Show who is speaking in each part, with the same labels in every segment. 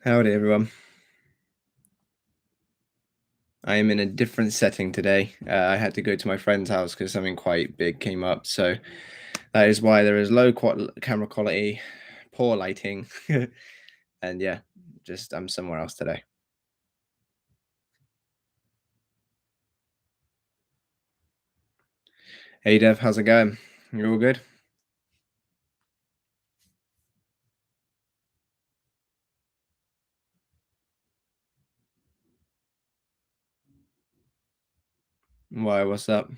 Speaker 1: Howdy, everyone. I am in a different setting today. I had to go to my friend's house because something quite big came up. So that is why there is camera quality, poor lighting, and yeah, just I'm somewhere else today. Hey, Dev, how's it going? You all good? Why? What's up?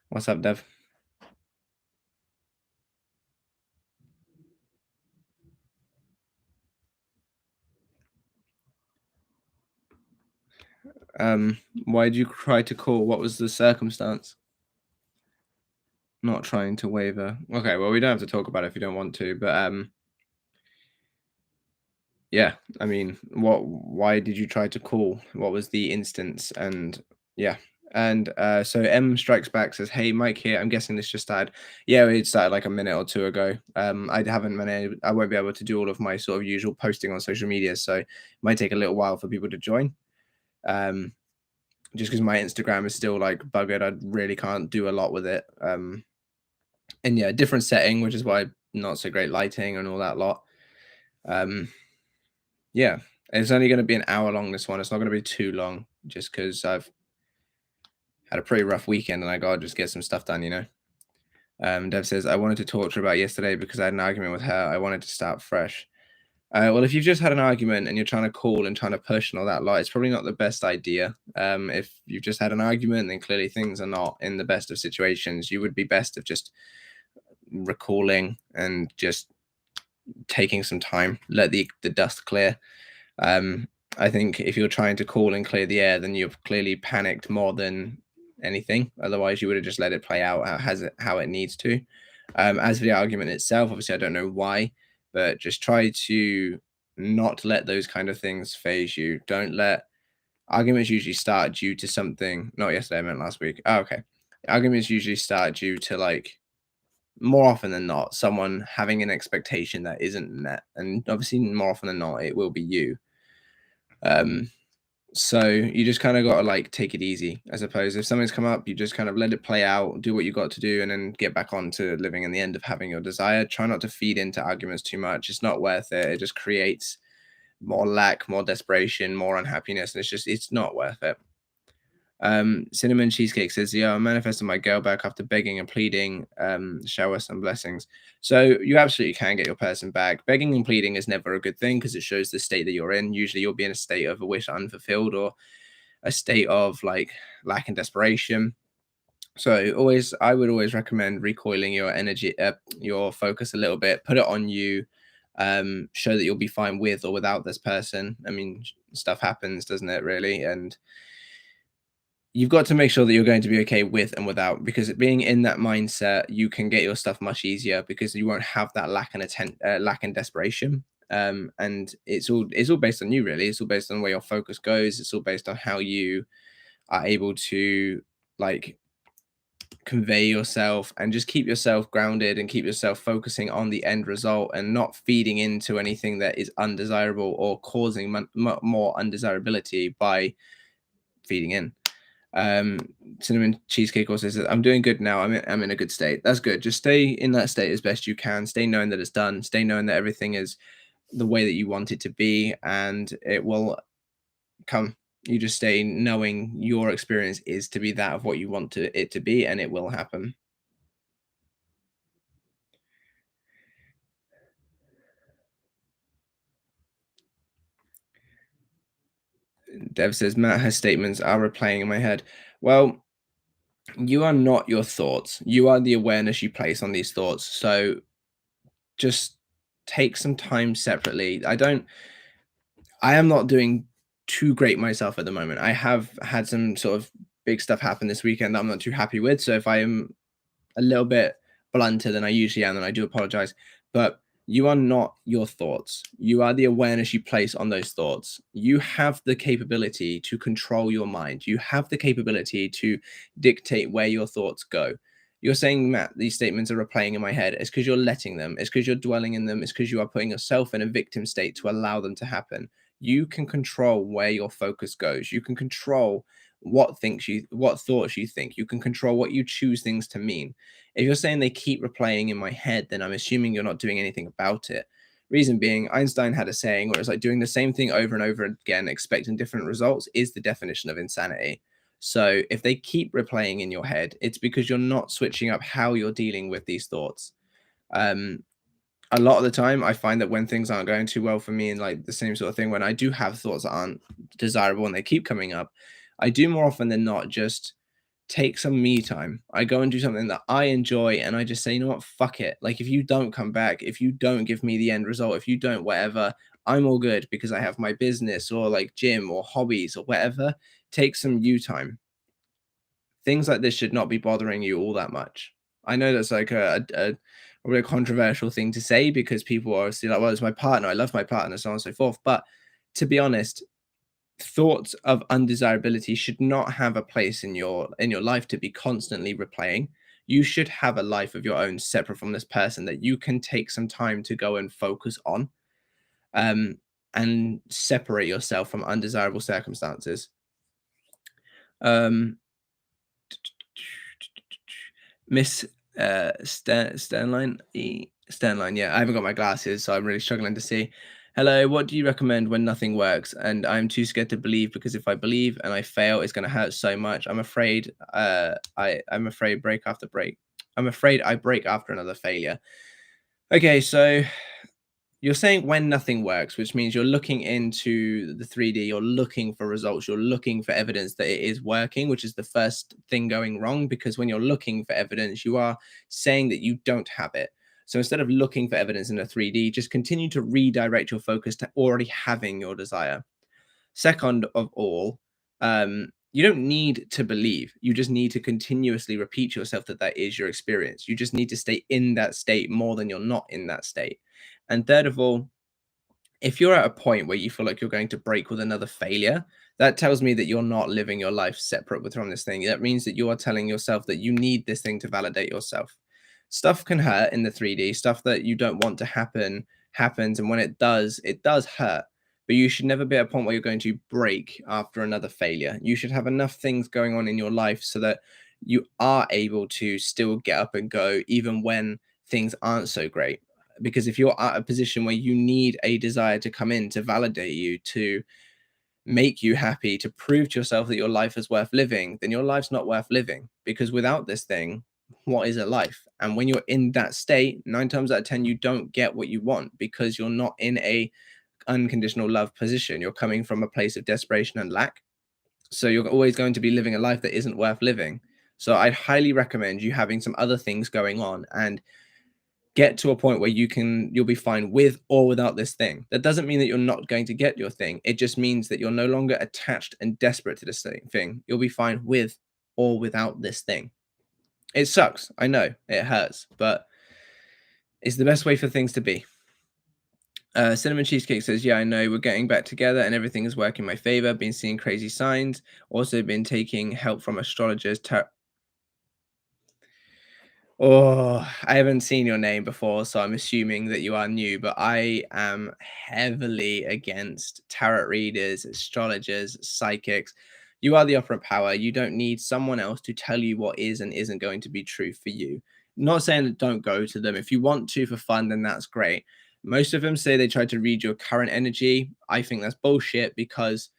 Speaker 1: What's up, Dev? Why did you try to call? What was the circumstance? Not trying to waver. Okay, well, we don't have to talk about it if you don't want to, but yeah, I mean, why did you try to call? What was the instance? And yeah. And so M Strikes Back says, "Hey, Mike here. I'm guessing this just started. Yeah, it started like a minute or two ago. I won't be able to do all of my sort of usual posting on social media, so it might take a little while for people to join. Um, just because my Instagram is still like buggered, I really can't do a lot with it. And yeah, different setting, which is why not so great lighting and all that lot. Um, Yeah, it's only gonna be an hour long, this one. It's not gonna be too long just because 'cause I've had a pretty rough weekend and I gotta just get some stuff done, you know? Dev says, "I wanted to talk to her about yesterday because I had an argument with her. I wanted to start fresh." Well, if you've just had an argument and you're trying to call and trying to push and all that lot, it's probably not the best idea. If you've just had an argument, then clearly things are not in the best of situations. You would be best of just recalling and just taking some time, let the dust clear. Um, I think if you're trying to call and clear the air, then you've clearly panicked more than anything. Otherwise, you would have just let it play out how it needs to. As for the argument itself, obviously, I don't know why, but just try to not let those kind of things phase you. Don't let arguments usually start due to something. Not yesterday, I meant last week. Oh, okay. Arguments usually start due to like more often than not someone having an expectation that isn't met, and obviously more often than not it will be you. Um, so you just kind of got to like take it easy. I suppose if something's come up, you just kind of let it play out, do what you got to do, and then get back on to living in the end of having your desire. Try not to feed into arguments too much. It's not worth it. It just creates more lack, more desperation, more unhappiness, and it's not worth it. Cinnamon Cheesecake says, "Yeah, I'm manifesting my girl back after begging and pleading. Shower some blessings." So you absolutely can get your person back. Begging and pleading is never a good thing because it shows the state that you're in. Usually, you'll be in a state of a wish unfulfilled or a state of like lack and desperation. So I would always recommend recoiling your energy, your focus a little bit. Put it on you. Show that you'll be fine with or without this person. I mean, stuff happens, doesn't it? Really, and you've got to make sure that you're going to be okay with and without, because being in that mindset, you can get your stuff much easier because you won't have that lack and desperation. And it's all based on you, really. It's all based on where your focus goes. It's all based on how you are able to like convey yourself and just keep yourself grounded and keep yourself focusing on the end result and not feeding into anything that is undesirable or causing more undesirability by feeding in. Um, Cinnamon Cheesecake also says, "I'm doing good now. I'm in a good state." That's good. Just stay in that state as best you can. Stay knowing that it's done. Stay knowing that everything is the way that you want it to be, and it will come. You just stay knowing your experience is to be that of what you want it to be, and it will happen. Dev says, "Matt has statements are replaying in my head." Well, you are not your thoughts. You are the awareness you place on these thoughts. So just take some time separately. I am not doing too great myself at the moment. I have had some sort of big stuff happen this weekend that I'm not too happy with. So if I am a little bit blunter than I usually am, then I do apologize. But You are not your thoughts. You are the awareness you place on those thoughts. You have the capability to control your mind. You have the capability to dictate where your thoughts go. You're saying, Matt, these statements are replaying in my head. It's because you're letting them. It's because you're dwelling in them. It's because you are putting yourself in a victim state to allow them to happen. You can control where your focus goes. You can control what thoughts you think. You can control what you choose things to mean. If you're saying they keep replaying in my head, then I'm assuming you're not doing anything about it. Reason being, Einstein had a saying where it's like doing the same thing over and over again, expecting different results is the definition of insanity. So if they keep replaying in your head, it's because you're not switching up how you're dealing with these thoughts. Um, a lot of the time, I find that when things aren't going too well for me, and like the same sort of thing, when I do have thoughts that aren't desirable and they keep coming up, I do more often than not just take some me time. I go and do something that I enjoy and I just say, you know what, fuck it. Like if you don't come back, if you don't give me the end result, if you don't whatever, I'm all good because I have my business or like gym or hobbies or whatever. Take some you time. Things like this should not be bothering you all that much. I know that's like a really a controversial thing to say because people are obviously like, well, it's my partner. I love my partner, so on and so forth. But to be honest, thoughts of undesirability should not have a place in your life to be constantly replaying. You should have a life of your own separate from this person that you can take some time to go and focus on, um, and separate yourself from undesirable circumstances. um, Miss Sternline, yeah, I haven't got my glasses, so I'm really struggling to see. Hello, what do you recommend when nothing works? And I'm too scared to believe because if I believe and I fail, it's going to hurt so much. I'm afraid break after break. I'm afraid I break after another failure. Okay, so you're saying when nothing works, which means you're looking into the 3D, you're looking for results, you're looking for evidence that it is working, which is the first thing going wrong. Because when you're looking for evidence, you are saying that you don't have it. So instead of looking for evidence in a 3D, just continue to redirect your focus to already having your desire. Second of all, you don't need to believe. You just need to continuously repeat yourself that that is your experience. You just need to stay in that state more than you're not in that state. And third of all, if you're at a point where you feel like you're going to break with another failure, that tells me that you're not living your life separate from this thing. That means that you are telling yourself that you need this thing to validate yourself. Stuff can hurt in the 3D, stuff that you don't want to happen happens. And when it does hurt. But you should never be at a point where you're going to break after another failure. You should have enough things going on in your life so that you are able to still get up and go, even when things aren't so great. Because if you're at a position where you need a desire to come in to validate you, to make you happy, to prove to yourself that your life is worth living, then your life's not worth living. Because without this thing, what is a life? And when you're in that state, 9 times out of 10, you don't get what you want because you're not in a unconditional love position. You're coming from a place of desperation and lack. So you're always going to be living a life that isn't worth living. So I'd highly recommend you having some other things going on and get to a point where you'll be fine with or without this thing. That doesn't mean that you're not going to get your thing. It just means that you're no longer attached and desperate to this thing. You'll be fine with or without this thing. It sucks. I know it hurts, but it's the best way for things to be. Cinnamon Cheesecake says, yeah, I know we're getting back together and everything is working in my favor. Been seeing crazy signs. Also been taking help from astrologers. Oh, I haven't seen your name before, so I'm assuming that you are new, but I am heavily against tarot readers, astrologers, psychics. You are the operant power. You don't need someone else to tell you what is and isn't going to be true for you. Not saying that don't go to them. If you want to for fun, then that's great. Most of them say they try to read your current energy. I think that's bullshit because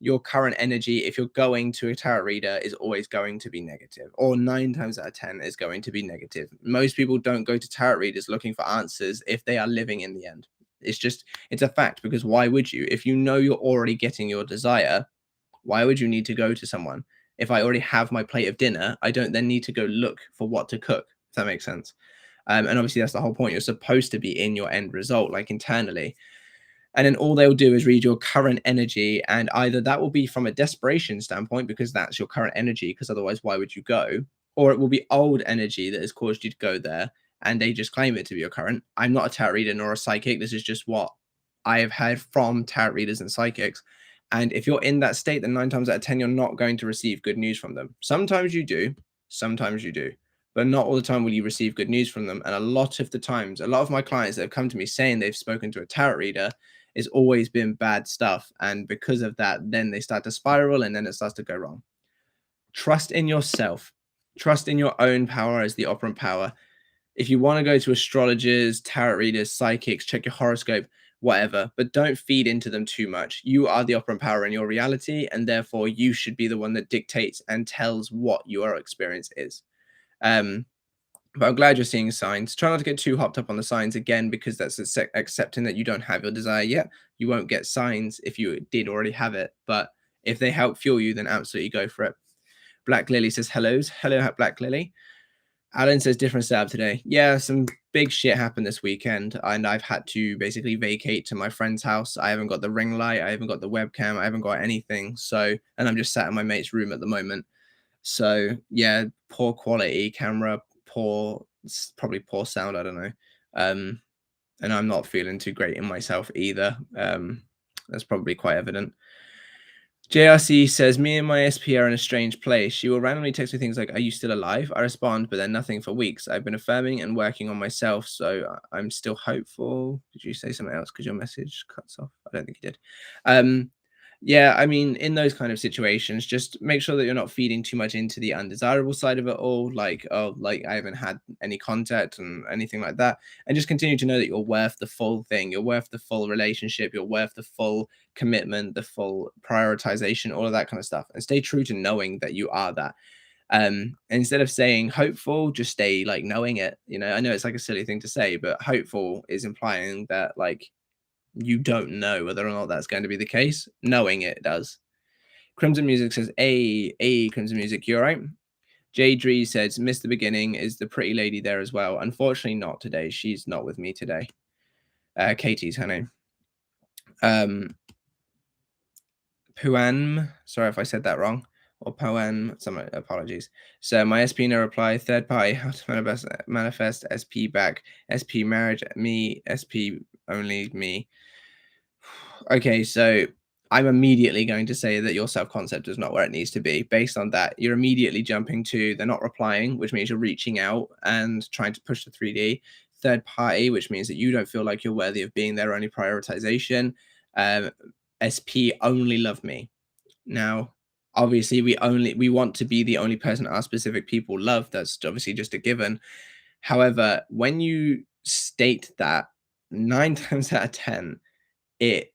Speaker 1: your current energy, if you're going to a tarot reader, is always going to be negative, or 9 times out of 10 is going to be negative. Most people don't go to tarot readers looking for answers if they are living in the end. It's a fact, because why would you? If you know you're already getting your desire, why would you need to go to someone? If I already have my plate of dinner, I don't then need to go look for what to cook, if that makes sense. And obviously that's the whole point. You're supposed to be in your end result, like internally. And then all they'll do is read your current energy. And either that will be from a desperation standpoint, because that's your current energy, because otherwise, why would you go? Or it will be old energy that has caused you to go there. and they just claim it to be your current. I'm not a tarot reader nor a psychic. This is just what I have heard from tarot readers and psychics. And if you're in that state, then 9 times out of 10, you're not going to receive good news from them. Sometimes you do, sometimes you do, but not all the time will you receive good news from them. And a lot of the times, a lot of my clients that have come to me saying they've spoken to a tarot reader, it's always been bad stuff. And because of that, then they start to spiral and then it starts to go wrong. Trust in yourself. Trust in your own power as the operant power. If you want to go to astrologers, tarot readers, psychics, check your horoscope, whatever, but don't feed into them too much. You are the operant power in your reality, and therefore you should be the one that dictates and tells what your experience is. But I'm glad you're seeing signs. Try not to get too hopped up on the signs again, because that's accepting that you don't have your desire yet. You won't get signs if you did already have it. But if they help fuel you, then absolutely go for it. Black Lily says, hellos. Hello, Black Lily. Alan says, different setup today. Yeah, some big shit happened this weekend, and I've had to basically vacate to my friend's house. I haven't got the ring light. I haven't got the webcam. I haven't got anything. So, and I'm just sat in my mate's room at the moment. So, yeah, poor quality camera, probably poor sound. I don't know. And I'm not feeling too great in myself either. That's probably quite evident. JRC says, me and my SP are in a strange place. She will randomly text me things like, are you still alive? I respond, but then nothing for weeks. I've been affirming and working on myself, so I'm still hopeful. Did you say something else? Because your message cuts off. I don't think you did. Yeah, I mean, in those kind of situations, just make sure that you're not feeding too much into the undesirable side of it all, like, oh, like I haven't had any contact and anything like that. And just continue to know that you're worth the full thing. You're worth the full relationship. You're worth the full commitment, the full prioritization, all of that kind of stuff. And stay true to knowing that you are that. Instead of saying hopeful, just stay like knowing it. You know, I know it's like a silly thing to say, but hopeful is implying that like you don't know whether or not that's going to be the case. Knowing it does. Crimson Music says, Crimson Music, you all right? J Dree says, missed the beginning. Is the pretty lady there as well? Unfortunately, not today. She's not with me today. Katie's her name. Puan, sorry if I said that wrong, or Poan, some apologies. So my SP no reply, third party, how to manifest SP back, SP marriage, me, SP only me. Okay, so I'm immediately going to say that your self-concept is not where it needs to be. Based on that, you're immediately jumping to they're not replying, which means you're reaching out and trying to push the 3D. Third party, which means that you don't feel like you're worthy of being their only prioritization. SP only love me. Now, obviously, we want to be the only person our specific people love. That's obviously just a given. However, when you state that 9 times out of 10, it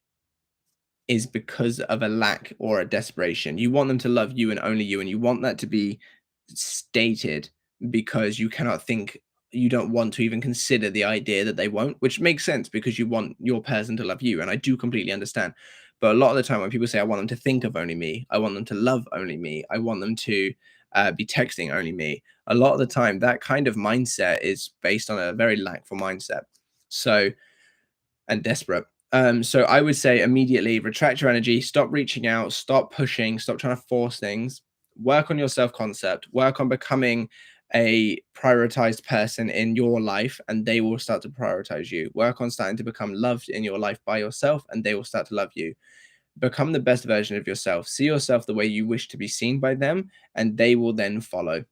Speaker 1: is because of a lack or a desperation. You want them to love you and only you, and you want that to be stated because you cannot think, you don't want to even consider the idea that they won't, which makes sense because you want your person to love you. And I do completely understand. But a lot of the time when people say, I want them to think of only me, I want them to love only me, I want them to be texting only me, a lot of the time that kind of mindset is based on a very lackful mindset. So, and desperate. So I would say immediately retract your energy, stop reaching out, stop pushing, stop trying to force things, work on your self-concept, work on becoming a prioritized person in your life, and they will start to prioritize you. Work on starting to become loved in your life by yourself, and they will start to love you. Become the best version of yourself. See yourself the way you wish to be seen by them, and they will then follow.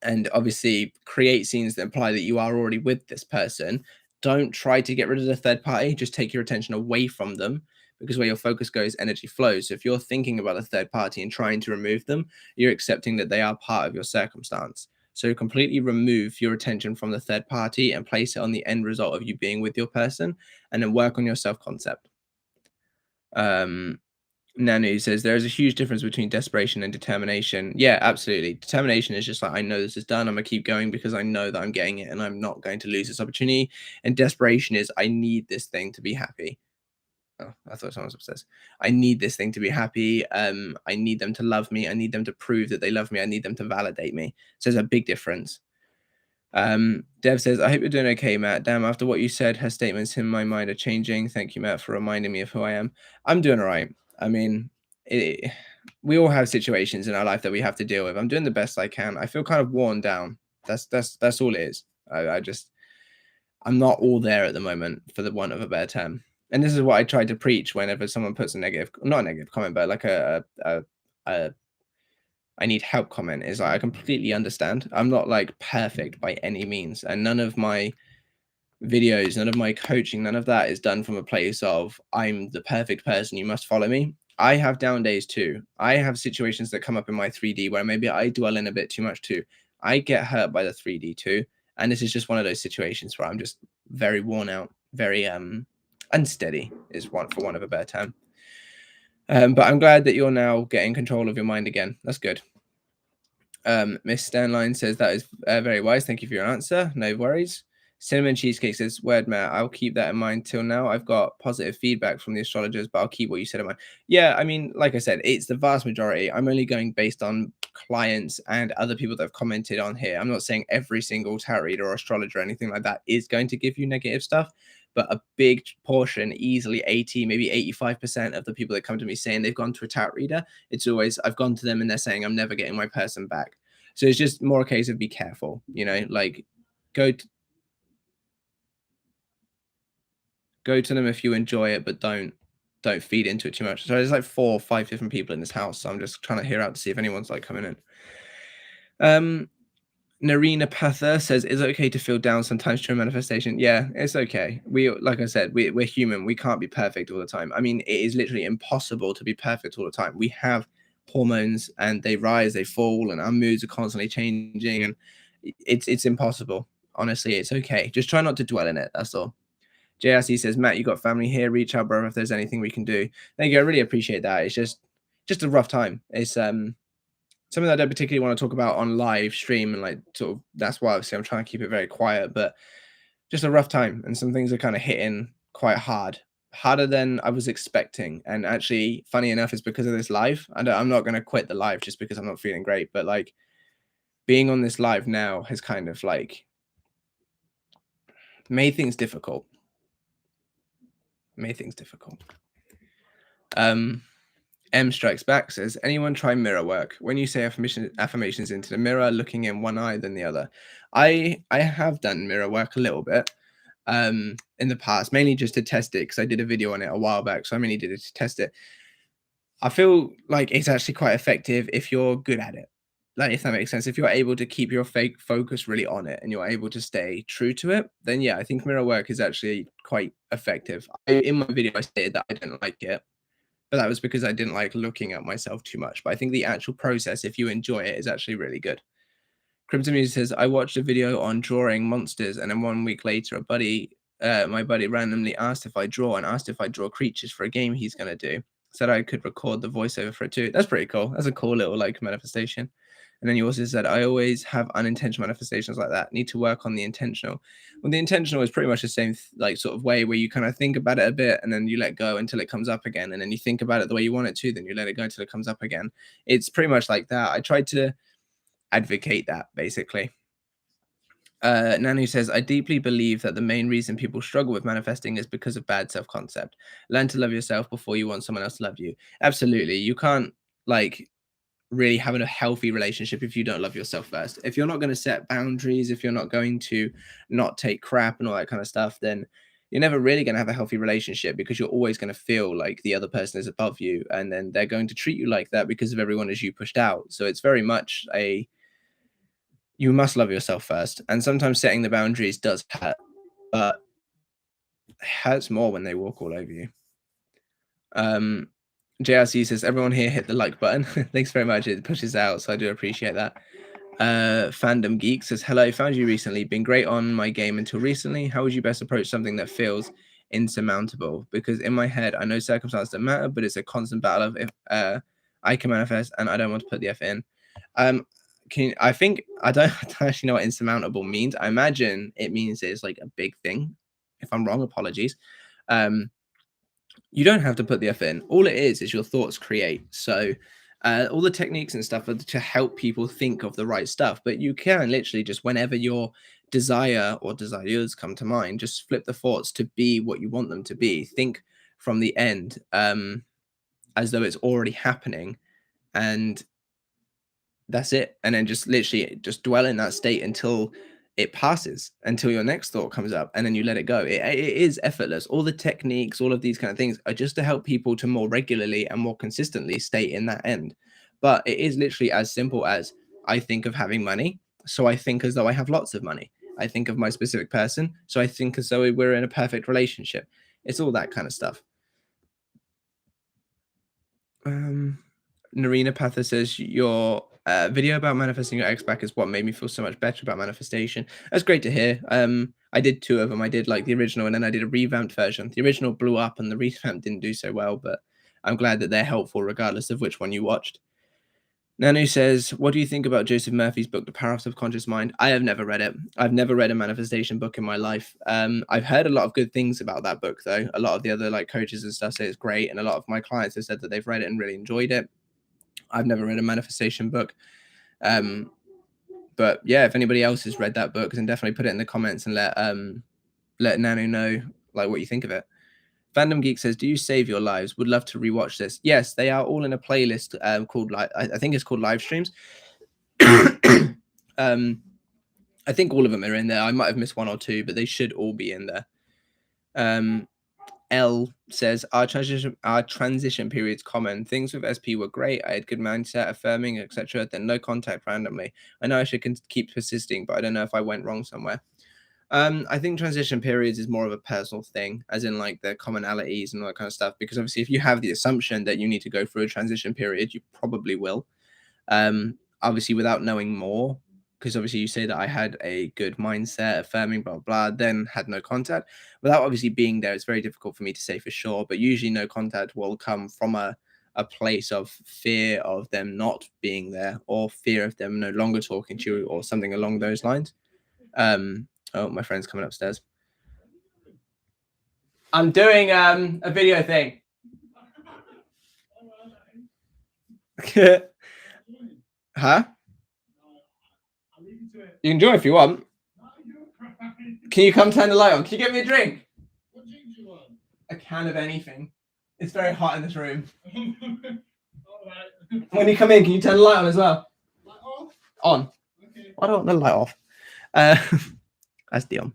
Speaker 1: And obviously create scenes that imply that you are already with this person. Don't try to get rid of the third party. Just take your attention away from them, because where your focus goes, energy flows. So if you're thinking about a third party and trying to remove them, you're accepting that they are part of your circumstance. So completely remove your attention from the third party and place it on the end result of you being with your person, and then work on your self-concept. Nanu says there is a huge difference between desperation and determination. Yeah, absolutely. Determination is just like, I know this is done. I'm gonna keep going because I know that I'm getting it and I'm not going to lose this opportunity. And desperation is, I need this thing to be happy. Oh, I thought someone was upstairs. I need this thing to be happy. I need them to love me. I need them to prove that they love me. I need them to validate me. So there's a big difference. Dev says, I hope you're doing okay, Matt. Damn, after what you said, her statements in my mind are changing. Thank you, Matt, for reminding me of who I am. I'm doing all right. I mean, we all have situations in our life that we have to deal with. I'm doing the best I can. I feel kind of worn down. That's all it is. I just I'm not all there at the moment, for the want of a better term. And this is what I try to preach whenever someone puts a negative, not a negative comment, but like a I need help comment, is like, I completely understand. I'm not like perfect by any means, and none of my videos, none of my coaching, none of that is done from a place of I'm the perfect person, you must follow me. I have down days too. I have situations that come up in my 3D where maybe I dwell in a bit too much too. I get hurt by the 3D too. And this is just one of those situations where I'm just very worn out, very unsteady is one for want of a better term. But I'm glad that you're now getting control of your mind again. That's good. Miss Stanline says that is very wise. Thank you for your answer. No worries. Cinnamon Cheesecake says, word Matt, I'll keep that in mind till now. I've got positive feedback from the astrologers, but I'll keep what you said in mind. Yeah, I mean, like I said, it's the vast majority. I'm only going based on clients and other people that have commented on here. I'm not saying every single tarot reader or astrologer or anything like that is going to give you negative stuff, but a big portion, easily 80, maybe 85% of the people that come to me saying they've gone to a tarot reader, it's always, I've gone to them and they're saying, I'm never getting my person back. So it's just more a case of be careful, like go go to them if you enjoy it, but don't feed into it too much. So there's like 4 or 5 different people in this house, so I'm just trying to hear out to see if anyone's like coming in. Narina Pather says, "Is it okay to feel down sometimes during manifestation?" Yeah, it's okay. We, like I said, we're human. We can't be perfect all the time. I mean, it is literally impossible to be perfect all the time. We have hormones, and they rise, they fall, and our moods are constantly changing, and it's impossible. Honestly, it's okay. Just try not to dwell in it. That's all. JRC says, Matt, you got family here. Reach out, bro, if there's anything we can do. Thank you. I really appreciate that. It's just a rough time. It's something I don't particularly want to talk about on live stream, and like sort of that's why obviously I'm trying to keep it very quiet, but just a rough time, and some things are kind of hitting quite hard, harder than I was expecting. And actually, funny enough, it's because of this live. I'm not going to quit the live just because I'm not feeling great, but like being on this live now has kind of like made things difficult. Made things difficult. M Strikes Back says, anyone try mirror work? When you say affirmations into the mirror, looking in one eye than the other. I have done mirror work a little bit in the past, mainly just to test it because I did a video on it a while back, so I mainly did it to test it. I feel like it's actually quite effective if you're good at it. Like, if that makes sense. If you're able to keep your fake focus really on it and you're able to stay true to it, then yeah, I think mirror work is actually quite effective. In my video, I stated that I didn't like it, but that was because I didn't like looking at myself too much. But I think the actual process, if you enjoy it, is actually really good. Crimson Music says, I watched a video on drawing monsters, and then 1 week later, my buddy randomly asked if I draw, and asked if I draw creatures for a game he's going to do. Said I could record the voiceover for it too. That's pretty cool. That's a cool little like manifestation. And then you also said, I always have unintentional manifestations like that. Need to work on the intentional. Well, the intentional is pretty much the same like sort of way where you kind of think about it a bit and then you let go until it comes up again. And then you think about it the way you want it to, then you let it go until it comes up again. It's pretty much like that. I tried to advocate that basically. Nanu says, I deeply believe that the main reason people struggle with manifesting is because of bad self-concept. Learn to love yourself before you want someone else to love you. Absolutely. You can't like really have a healthy relationship if you don't love yourself first. If you're not going to set boundaries, if you're not going to not take crap and all that kind of stuff, then you're never really going to have a healthy relationship, because you're always going to feel like the other person is above you, and then they're going to treat you like that because of everyone as you pushed out. So it's very much you must love yourself first. And sometimes setting the boundaries does hurt, but it hurts more when they walk all over you. JRC says, everyone here hit the like button. Thanks very much. It pushes out, so I do appreciate that. Fandom Geek says, hello, found you recently. Been great on my game until recently. How would you best approach something that feels insurmountable? Because in my head, I know circumstances don't matter, but it's a constant battle of if I can manifest and I don't want to put the F in. I think I don't actually know what insurmountable means. I imagine it means it's like a big thing. If I'm wrong, apologies. You don't have to put the F in. All it is your thoughts create. So all the techniques and stuff are to help people think of the right stuff. But you can literally just, whenever your desire or desires come to mind, just flip the thoughts to be what you want them to be. Think from the end as though it's already happening. And that's it. And then just literally just dwell in that state until it passes until your next thought comes up and then you let it go. It is effortless. All the techniques, all of these kind of things are just to help people to more regularly and more consistently stay in that end. But it is literally as simple as I think of having money. So I think as though I have lots of money. I think of my specific person. So I think as though we're in a perfect relationship. It's all that kind of stuff. Narina Patha says your video about manifesting your ex back is what made me feel so much better about manifestation. That's great to hear. I did two of them. I did like the original and then I did a revamped version. The original blew up and the revamp didn't do so well, but I'm glad that they're helpful regardless of which one you watched. Nanu says, what do you think about Joseph Murphy's book, The Power of Subconscious Mind? I have never read it. I've never read a manifestation book in my life. I've heard a lot of good things about that book, though. A lot of the other like coaches and stuff say it's great, and a lot of my clients have said that they've read it and really enjoyed it. I've never read a manifestation book. But yeah, if anybody else has read that book, then definitely put it in the comments and let Nanu know like what you think of it. Fandom Geek says, "Do you save your lives? Would love to rewatch this." Yes, they are all in a playlist called like I think it's called live streams. I think all of them are in there. I might have missed one or two, but they should all be in there. L says, our transition period's common. Things with SP were great. I had good mindset, affirming, etc. Then no contact randomly. I know I should keep persisting, but I don't know if I went wrong somewhere. I think transition periods is more of a personal thing, as in like the commonalities and all that kind of stuff. Because obviously, if you have the assumption that you need to go through a transition period, you probably will. Obviously, without knowing more, because obviously you say that I had a good mindset, affirming, blah, blah, then had no contact. Without obviously being there, it's very difficult for me to say for sure. But usually, no contact will come from a place of fear of them not being there or fear of them no longer talking to you or something along those lines. Oh, my friend's coming upstairs. I'm doing a video thing. Huh? You can join if you want. Can you come turn the light on? Can you get me a drink? What drink do you want? A can of anything. It's very hot in this room. When you come in, can you turn the light on as well? Light off? On. Okay. I don't want the light off. That's Dion.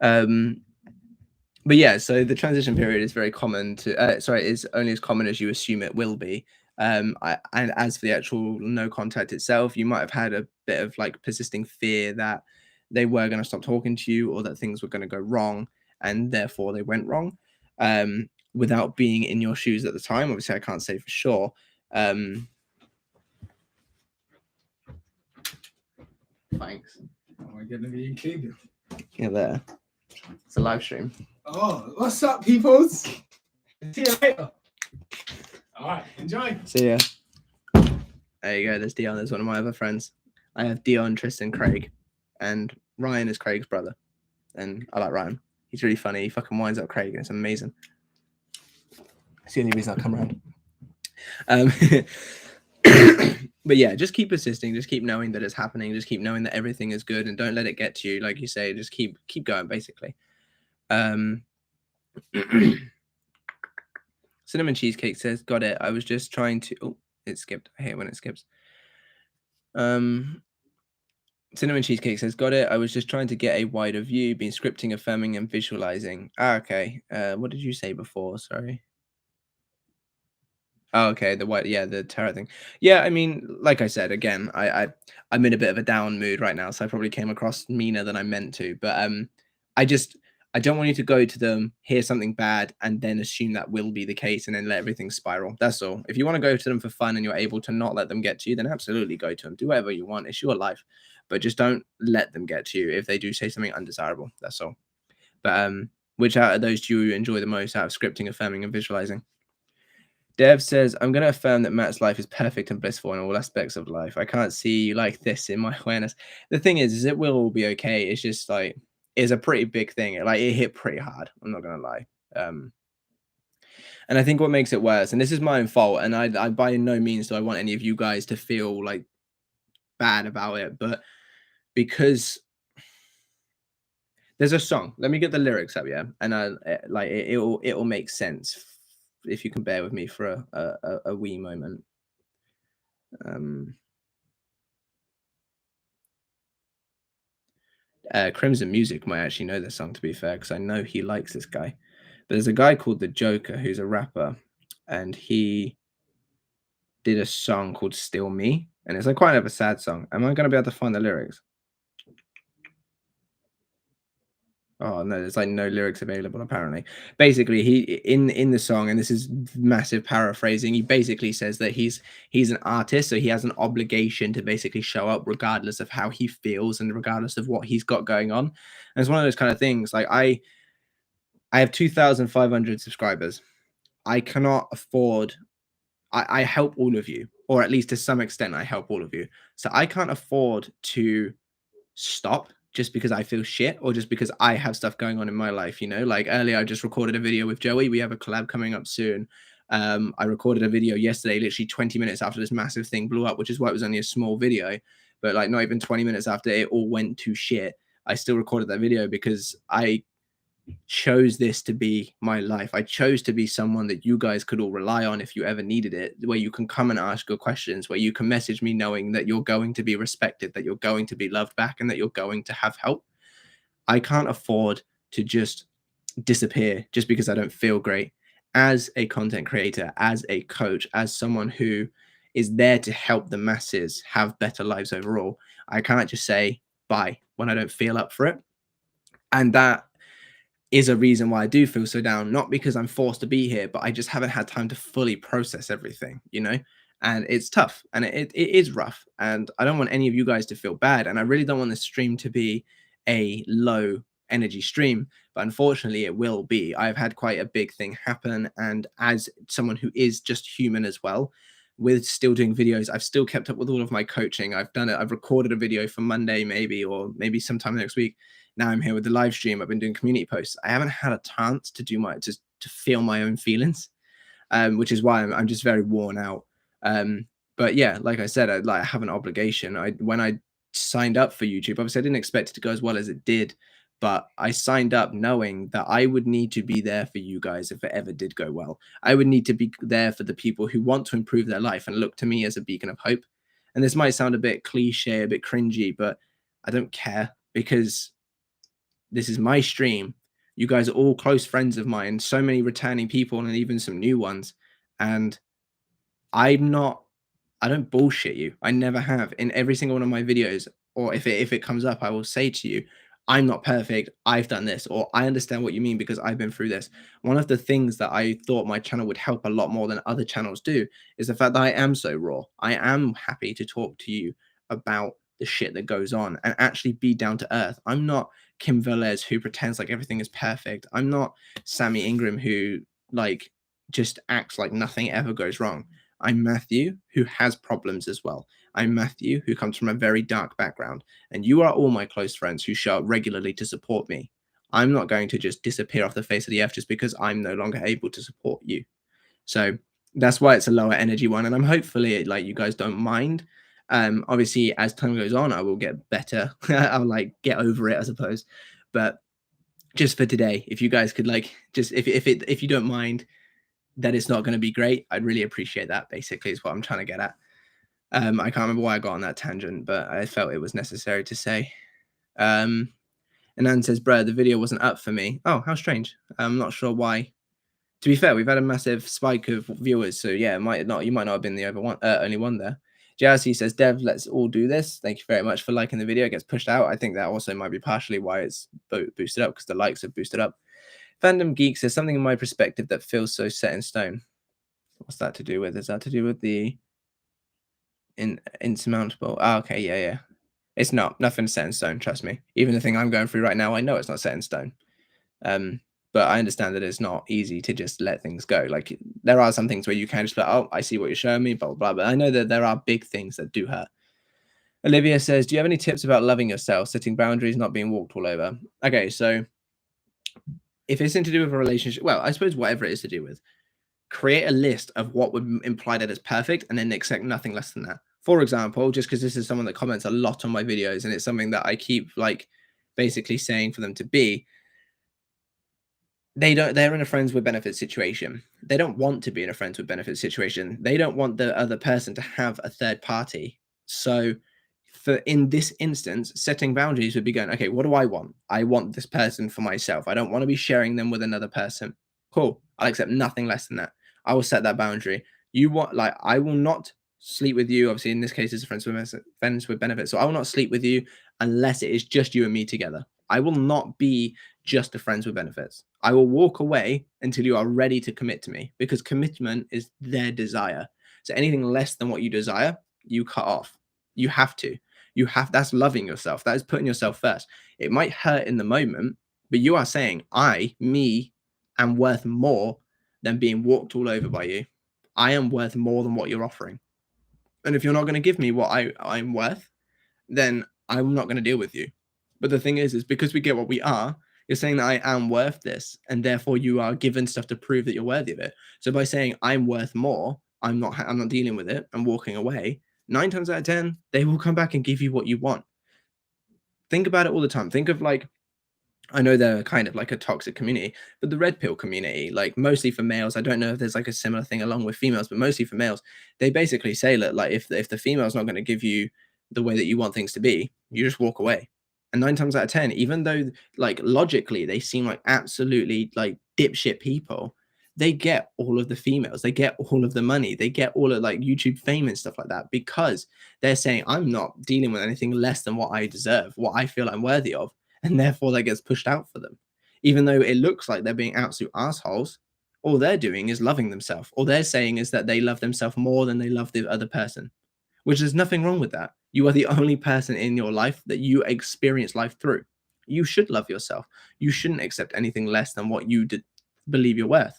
Speaker 1: But yeah, so the transition period is very common to. Is only as common as you assume it will be. And as for the actual no contact itself, you might have had a bit of like persisting fear that they were going to stop talking to you or that things were going to go wrong and therefore they went wrong. Without being in your shoes at the time, obviously I can't say for sure. Thanks.
Speaker 2: Am I going to be included?
Speaker 1: Yeah, there. It's a live stream.
Speaker 2: Oh, what's up, peoples? See you later. All right, enjoy.
Speaker 1: See ya. There you go. There's Dion. There's one of my other friends. I have Dion, Tristan, Craig, and Ryan is Craig's brother. And I like Ryan. He's really funny. He fucking winds up Craig, and it's amazing. It's the only reason I come around. But yeah, just keep persisting. Just keep knowing that it's happening. Just keep knowing that everything is good, and don't let it get to you. Like you say, just keep going. Basically. Cinnamon Cheesecake says, got it. I was just trying to. Oh, it skipped. I hate when it skips. Cinnamon Cheesecake says, got it. I was just trying to get a wider view, been scripting, affirming, and visualizing. Okay. What did you say before? Sorry. Oh, okay. The tarot thing. Yeah, I mean, like I said, again, I'm in a bit of a down mood right now, so I probably came across meaner than I meant to. But I don't want you to go to them, hear something bad, and then assume that will be the case and then let everything spiral. That's all. If you want to go to them for fun and you're able to not let them get to you, then absolutely go to them. Do whatever you want. It's your life. But just don't let them get to you if they do say something undesirable. That's all. But which out of those do you enjoy the most out of scripting, affirming, and visualizing? Dev says, I'm going to affirm that Matt's life is perfect and blissful in all aspects of life. I can't see you like this in my awareness. The thing is it will all be okay. It's just like, it's a pretty big thing. It hit pretty hard. I'm not going to lie. And I think what makes it worse, and this is my own fault, and I by no means do I want any of you guys to feel like bad about it, but because there's a song. Let me get the lyrics up, yeah, and it'll make sense if you can bear with me for a wee moment. Crimson Music might actually know this song, to be fair, because I know he likes this guy. But there's a guy called The Joker who's a rapper, and he did a song called Still Me, and it's like quite of a sad song. Am I going to be able to find the lyrics? Oh no, there's like no lyrics available apparently. Basically, he in the song, and this is massive paraphrasing, he basically says that he's an artist, so he has an obligation to basically show up regardless of how he feels and regardless of what he's got going on. And it's one of those kind of things. Like I have 2,500 subscribers. I cannot afford. I help all of you, or at least to some extent, I help all of you. So I can't afford to stop just because I feel shit or just because I have stuff going on in my life. Like earlier, I just recorded a video with Joey. We have a collab coming up soon. I recorded a video yesterday, literally 20 minutes after this massive thing blew up, which is why it was only a small video. But like not even 20 minutes after it all went to shit, I still recorded that video because I chose this to be my life. I chose to be someone that you guys could all rely on if you ever needed it, where you can come and ask your questions, where you can message me knowing that you're going to be respected, that you're going to be loved back, and that you're going to have help. I can't afford to just disappear just because I don't feel great. As a content creator, as a coach, as someone who is there to help the masses have better lives overall, I can't just say bye when I don't feel up for it. And that is a reason why I do feel so down, not because I'm forced to be here, but I just haven't had time to fully process everything. And it's tough and it is rough. And I don't want any of you guys to feel bad. And I really don't want this stream to be a low energy stream, but unfortunately it will be. I've had quite a big thing happen. And as someone who is just human as well, with still doing videos, I've still kept up with all of my coaching. I've done it. I've recorded a video for Monday, maybe, or maybe sometime next week. Now I'm here with the live stream. I've been doing community posts. I haven't had a chance to do to feel my own feelings, which is why I'm just very worn out. But yeah, like I said, I have an obligation. When I signed up for YouTube, obviously I didn't expect it to go as well as it did, but I signed up knowing that I would need to be there for you guys if it ever did go well. I would need to be there for the people who want to improve their life and look to me as a beacon of hope. And this might sound a bit cliche, a bit cringy, but I don't care because this is my stream. You guys are all close friends of mine, so many returning people and even some new ones. And I don't bullshit you. I never have. In every single one of my videos, or if it comes up, I will say to you, I'm not perfect. I've done this, or I understand what you mean because I've been through this. One of the things that I thought my channel would help a lot more than other channels do is the fact that I am so raw. I am happy to talk to you about the shit that goes on and actually be down to earth. I'm not Kim Velez who pretends like everything is perfect. I'm not Sammy Ingram who like just acts like nothing ever goes wrong. I'm Matthew who has problems as well. I'm Matthew who comes from a very dark background, and you are all my close friends who show up regularly to support me. I'm not going to just disappear off the face of the earth just because I'm no longer able to support you. So that's why it's a lower energy one, and I'm hopefully like you guys don't mind. Obviously, as time goes on, I will get better. I'll like get over it, I suppose. But just for today, if you guys could like just if you don't mind that it's not going to be great, I'd really appreciate that. Basically, is what I'm trying to get at. I can't remember why I got on that tangent, but I felt it was necessary to say. And Anne says, "Bro, the video wasn't up for me." Oh, how strange. I'm not sure why. To be fair, we've had a massive spike of viewers, so yeah, you might not have been the only one there. Jazzy says, "Dev, let's all do this. Thank you very much for liking the video. It gets pushed out. I think that also might be partially why it's boosted up because the likes have boosted up." Fandom Geek says something in my perspective that feels so set in stone. What's that to do with? Is that to do with the insurmountable? Oh, okay, yeah. It's not. Nothing's set in stone, trust me. Even the thing I'm going through right now, I know it's not set in stone. But I understand that it's not easy to just let things go. Like there are some things where you can just be like, oh, I see what you're showing me, blah, blah, blah. But I know that there are big things that do hurt. Olivia says, do you have any tips about loving yourself, setting boundaries, not being walked all over? Okay, so if it's to do with a relationship, well, I suppose whatever it is to do with, create a list of what would imply that it's perfect and then accept nothing less than that. For example, just because this is someone that comments a lot on my videos and it's something that I keep like basically saying for them to be, they're in a friends with benefits situation. They don't want to be in a friends with benefits situation. They don't want the other person to have a third party. So for in this instance, setting boundaries would be going, okay, what do I want? I want this person for myself. I don't want to be sharing them with another person. Cool. I'll accept nothing less than that. I will set that boundary. You want, like, I will not sleep with you. Obviously, in this case, it's friends with benefits. So I will not sleep with you unless it is just you and me together. I will not be just a friends with benefits. I will walk away until you are ready to commit to me, because commitment is their desire. So anything less than what you desire, you cut off. You have to. That's loving yourself. That is putting yourself first. It might hurt in the moment, but you are saying, me, am worth more than being walked all over by you. I am worth more than what you're offering. And if you're not going to give me what I'm worth, then I'm not going to deal with you. But the thing is because we get what we are, you're saying that I am worth this, and therefore you are given stuff to prove that you're worthy of it. So by saying I'm worth more, I'm not dealing with it and walking away, 9 times out of 10, they will come back and give you what you want. Think about it all the time. Think of, like, I know they're kind of like a toxic community, but the red pill community, like mostly for males, I don't know if there's like a similar thing along with females, but mostly for males, they basically say that, like, if the female's not going to give you the way that you want things to be, you just walk away. And 9 times out of 10, even though, like, logically they seem like absolutely like dipshit people, they get all of the females, they get all of the money, they get all of, like, YouTube fame and stuff like that, because they're saying I'm not dealing with anything less than what I deserve, what I feel I'm worthy of, and therefore that gets pushed out for them. Even though it looks like they're being absolute assholes, all they're doing is loving themselves. All they're saying is that they love themselves more than they love the other person, which there's nothing wrong with that. You are the only person in your life that you experience life through. You should love yourself. You shouldn't accept anything less than what you believe you're worth.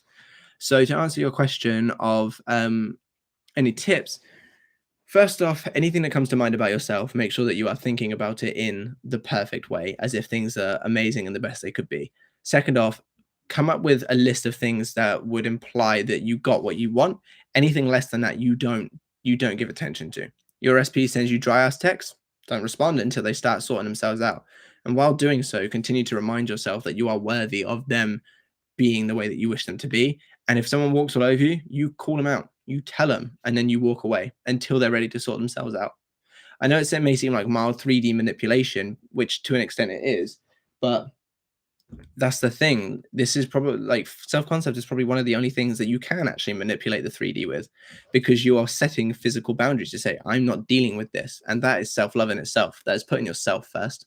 Speaker 1: So to answer your question of any tips, first off, anything that comes to mind about yourself, make sure that you are thinking about it in the perfect way, as if things are amazing and the best they could be. Second off, come up with a list of things that would imply that you got what you want. Anything less than that, you don't give attention to. Your SP sends you dry ass texts, don't respond until they start sorting themselves out. And while doing so, continue to remind yourself that you are worthy of them being the way that you wish them to be. And if someone walks all over you, you call them out, you tell them, and then you walk away until they're ready to sort themselves out. I know it may seem like mild 3D manipulation, which to an extent it is, but that's the thing. This is probably, like, self-concept is probably one of the only things that you can actually manipulate the 3D with, because you are setting physical boundaries to say, I'm not dealing with this. And that is self-love in itself. That is putting yourself first.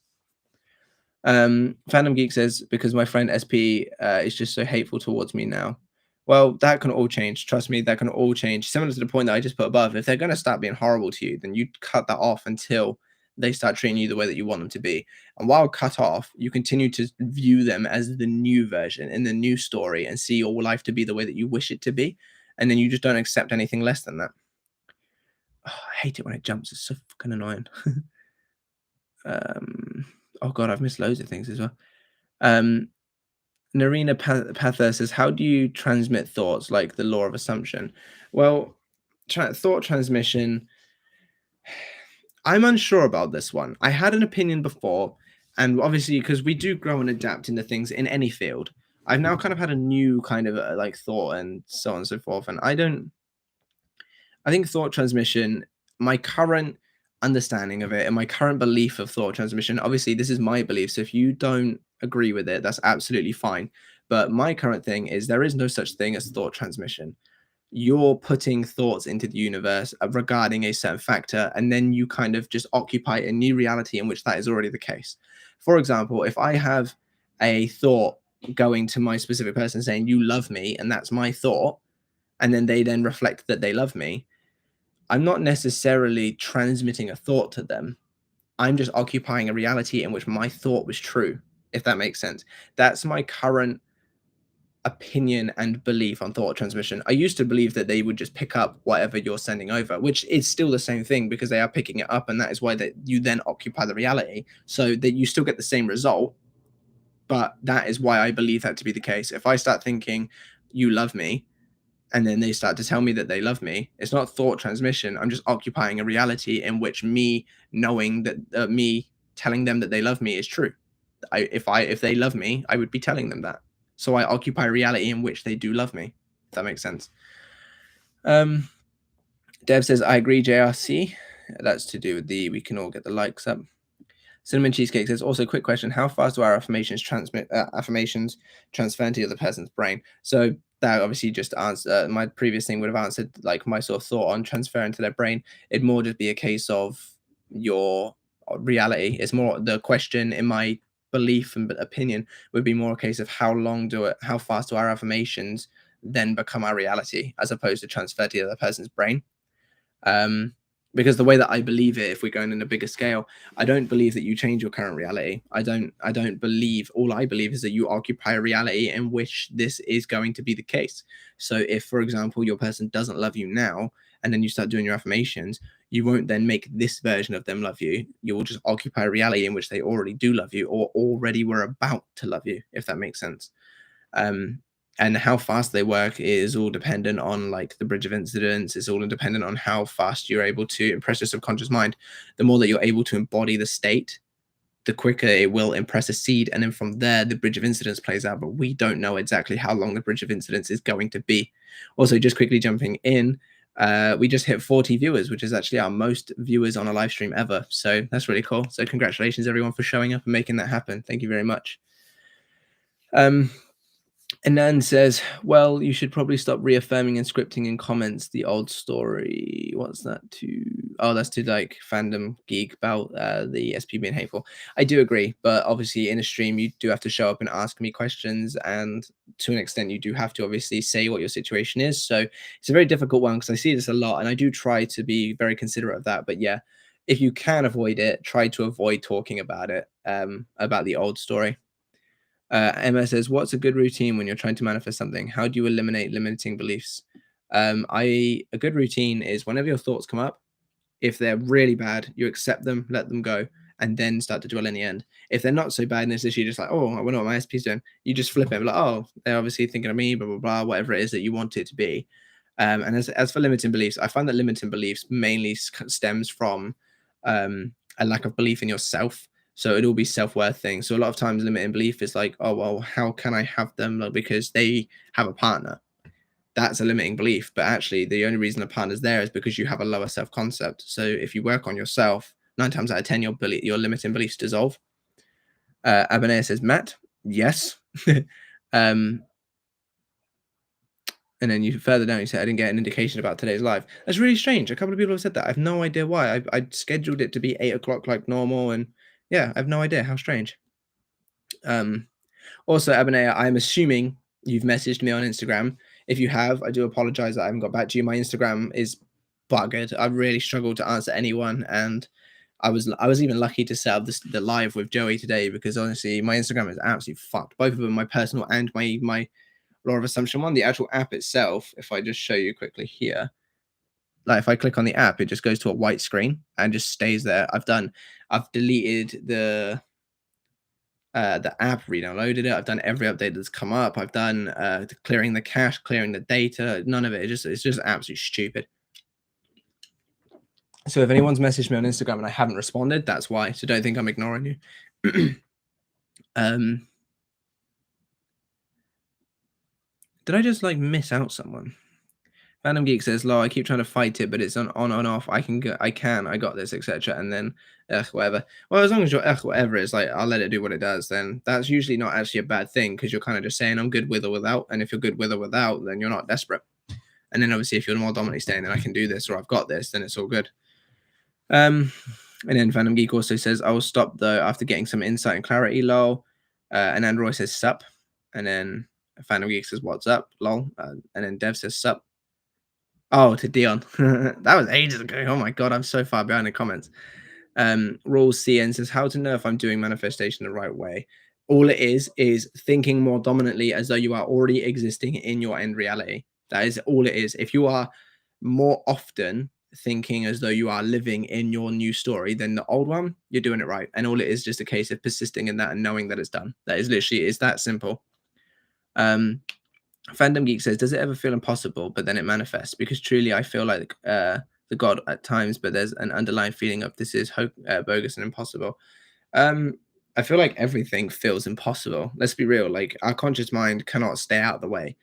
Speaker 1: Fandom Geek says, because my friend SP is just so hateful towards me now. Well, that can all change. Trust me, that can all change. Similar to the point that I just put above, if they're going to start being horrible to you, then you cut that off until they start treating you the way that you want them to be. And while cut off, you continue to view them as the new version in the new story and see your life to be the way that you wish it to be. And then you just don't accept anything less than that. Oh, I hate it when it jumps. It's so fucking annoying. Oh god, I've missed loads of things as well. Narina Pather says, how do you transmit thoughts, like the law of assumption? Well, thought transmission, I'm unsure about this one. I had an opinion before, and obviously because we do grow and adapt into things in any field, I've now kind of had a new kind of like thought and so on and so forth. And I think thought transmission, my current understanding of it and my current belief of thought transmission, obviously this is my belief, so if you don't agree with it, that's absolutely fine. But my current thing is there is no such thing as thought transmission. You're putting thoughts into the universe regarding a certain factor, and then you kind of just occupy a new reality in which that is already the case. For example, if I have a thought going to my specific person saying you love me, and that's my thought, and then they then reflect that they love me, I'm not necessarily transmitting a thought to them. I'm just occupying a reality in which my thought was true, if that makes sense. That's my current opinion and belief on thought transmission. I used to believe that they would just pick up whatever you're sending over, which is still the same thing because they are picking it up, and that is why that you then occupy the reality, so that you still get the same result. But that is why I believe that to be the case. If I start thinking you love me, and then they start to tell me that they love me, it's not thought transmission. I'm just occupying a reality in which me knowing that me telling them that they love me is true. If they love me, I would be telling them that. So I occupy a reality in which they do love me, if that makes sense. Dev says, I agree, JRC. That's to do with we can all get the likes up. Cinnamon Cheesecake says, also quick question, how fast do our affirmations transfer into the other person's brain? So that obviously just answer my previous thing would have answered like my sort of thought on transferring to their brain. It'd more just be a case of your reality. It's more the question in my belief and opinion would be more a case of how fast do our affirmations then become our reality as opposed to transfer to the other person's brain. Because the way that I believe it, if we're going in a bigger scale, I don't believe that you change your current reality. I don't believe, all I believe is that you occupy a reality in which this is going to be the case. So if, for example, your person doesn't love you now, and then you start doing your affirmations, you won't then make this version of them love you. You will just occupy a reality in which they already do love you or already were about to love you, if that makes sense. And how fast they work is all dependent on like the bridge of incidents. It's all dependent on how fast you're able to impress your subconscious mind. The more that you're able to embody the state, the quicker it will impress a seed. And then from there, the bridge of incidents plays out. But we don't know exactly how long the bridge of incidents is going to be. Also, just quickly jumping in, we just hit 40 viewers, which is actually our most viewers on a live stream ever. So that's really cool. So congratulations, everyone, for showing up and making that happen. Thank you very much. Anan says, well, you should probably stop reaffirming and scripting in comments the old story. What's that to? Oh, that's to like fandom geek about the SP being hateful. I do agree, but obviously in a stream, you do have to show up and ask me questions. And to an extent, you do have to obviously say what your situation is. So it's a very difficult one because I see this a lot and I do try to be very considerate of that. But yeah, if you can avoid it, try to avoid talking about it, about the old story. Emma says, what's a good routine when you're trying to manifest something? How do you eliminate limiting beliefs? A good routine is whenever your thoughts come up, if they're really bad, you accept them, let them go, and then start to dwell in the end. If they're not so bad and it's literally just like, oh, I wonder what my SP's doing, you just flip it like, oh, they're obviously thinking of me, blah, blah, blah, whatever it is that you want it to be. And as for limiting beliefs, I find that limiting beliefs mainly stems from a lack of belief in yourself. So it'll be self-worth things. So a lot of times limiting belief is like, oh, well, how can I have them? Like, because they have a partner. That's a limiting belief. But actually, the only reason a partner's there is because you have a lower self-concept. So if you work on yourself, 9 times out of 10, your limiting beliefs dissolve. Abonea says, Matt, yes. And then you further down, you said, I didn't get an indication about today's live. That's really strange. A couple of people have said that. I have no idea why. I scheduled it to be 8 o'clock like normal. And yeah, I have no idea. How strange. Also, Abonea, I'm assuming you've messaged me on Instagram. If you have, I do apologize that I haven't got back to you. My Instagram is buggered. I really struggled to answer anyone. And I was even lucky to set up the live with Joey today because honestly, my Instagram is absolutely fucked. Both of them, my personal and my Law of Assumption one. The actual app itself, if I just show you quickly here, like if I click on the app, it just goes to a white screen and just stays there. I've deleted the app, re-downloaded it. I've done every update that's come up. I've done clearing the cache, clearing the data. None of it. It's just absolutely stupid. So if anyone's messaged me on Instagram and I haven't responded, that's why. So don't think I'm ignoring you. Did I just like miss out someone? Phantom Geek says, "Law, I keep trying to fight it, but it's on and off. I got this, etc." And then, whatever. Well, as long as you're whatever it is, like I'll let it do what it does. Then that's usually not actually a bad thing because you're kind of just saying I'm good with or without. And if you're good with or without, then you're not desperate. And then obviously, if you're more dominantly saying that I can do this or I've got this, then it's all good. And then Phantom Geek also says, "I will stop though after getting some insight and clarity." Lol. And Android says, "Sup," and then Phantom Geek says, "What's up?" Lol. And then Dev says, "Sup." Oh, to Dion. That was ages ago. Oh my god, I'm so far behind in comments. Rules CN says, how to know if I'm doing manifestation the right way. All it is thinking more dominantly as though you are already existing in your end reality. That is all it is. If you are more often thinking as though you are living in your new story than the old one, you're doing it right. And all it is just a case of persisting in that and knowing that it's done. That is literally, it's that simple. Fandom Geek says, does it ever feel impossible, but then it manifests? Because truly, I feel like the god at times, but there's an underlying feeling of this is bogus and impossible. I feel like everything feels impossible. Let's be real. Like our conscious mind cannot stay out of the way.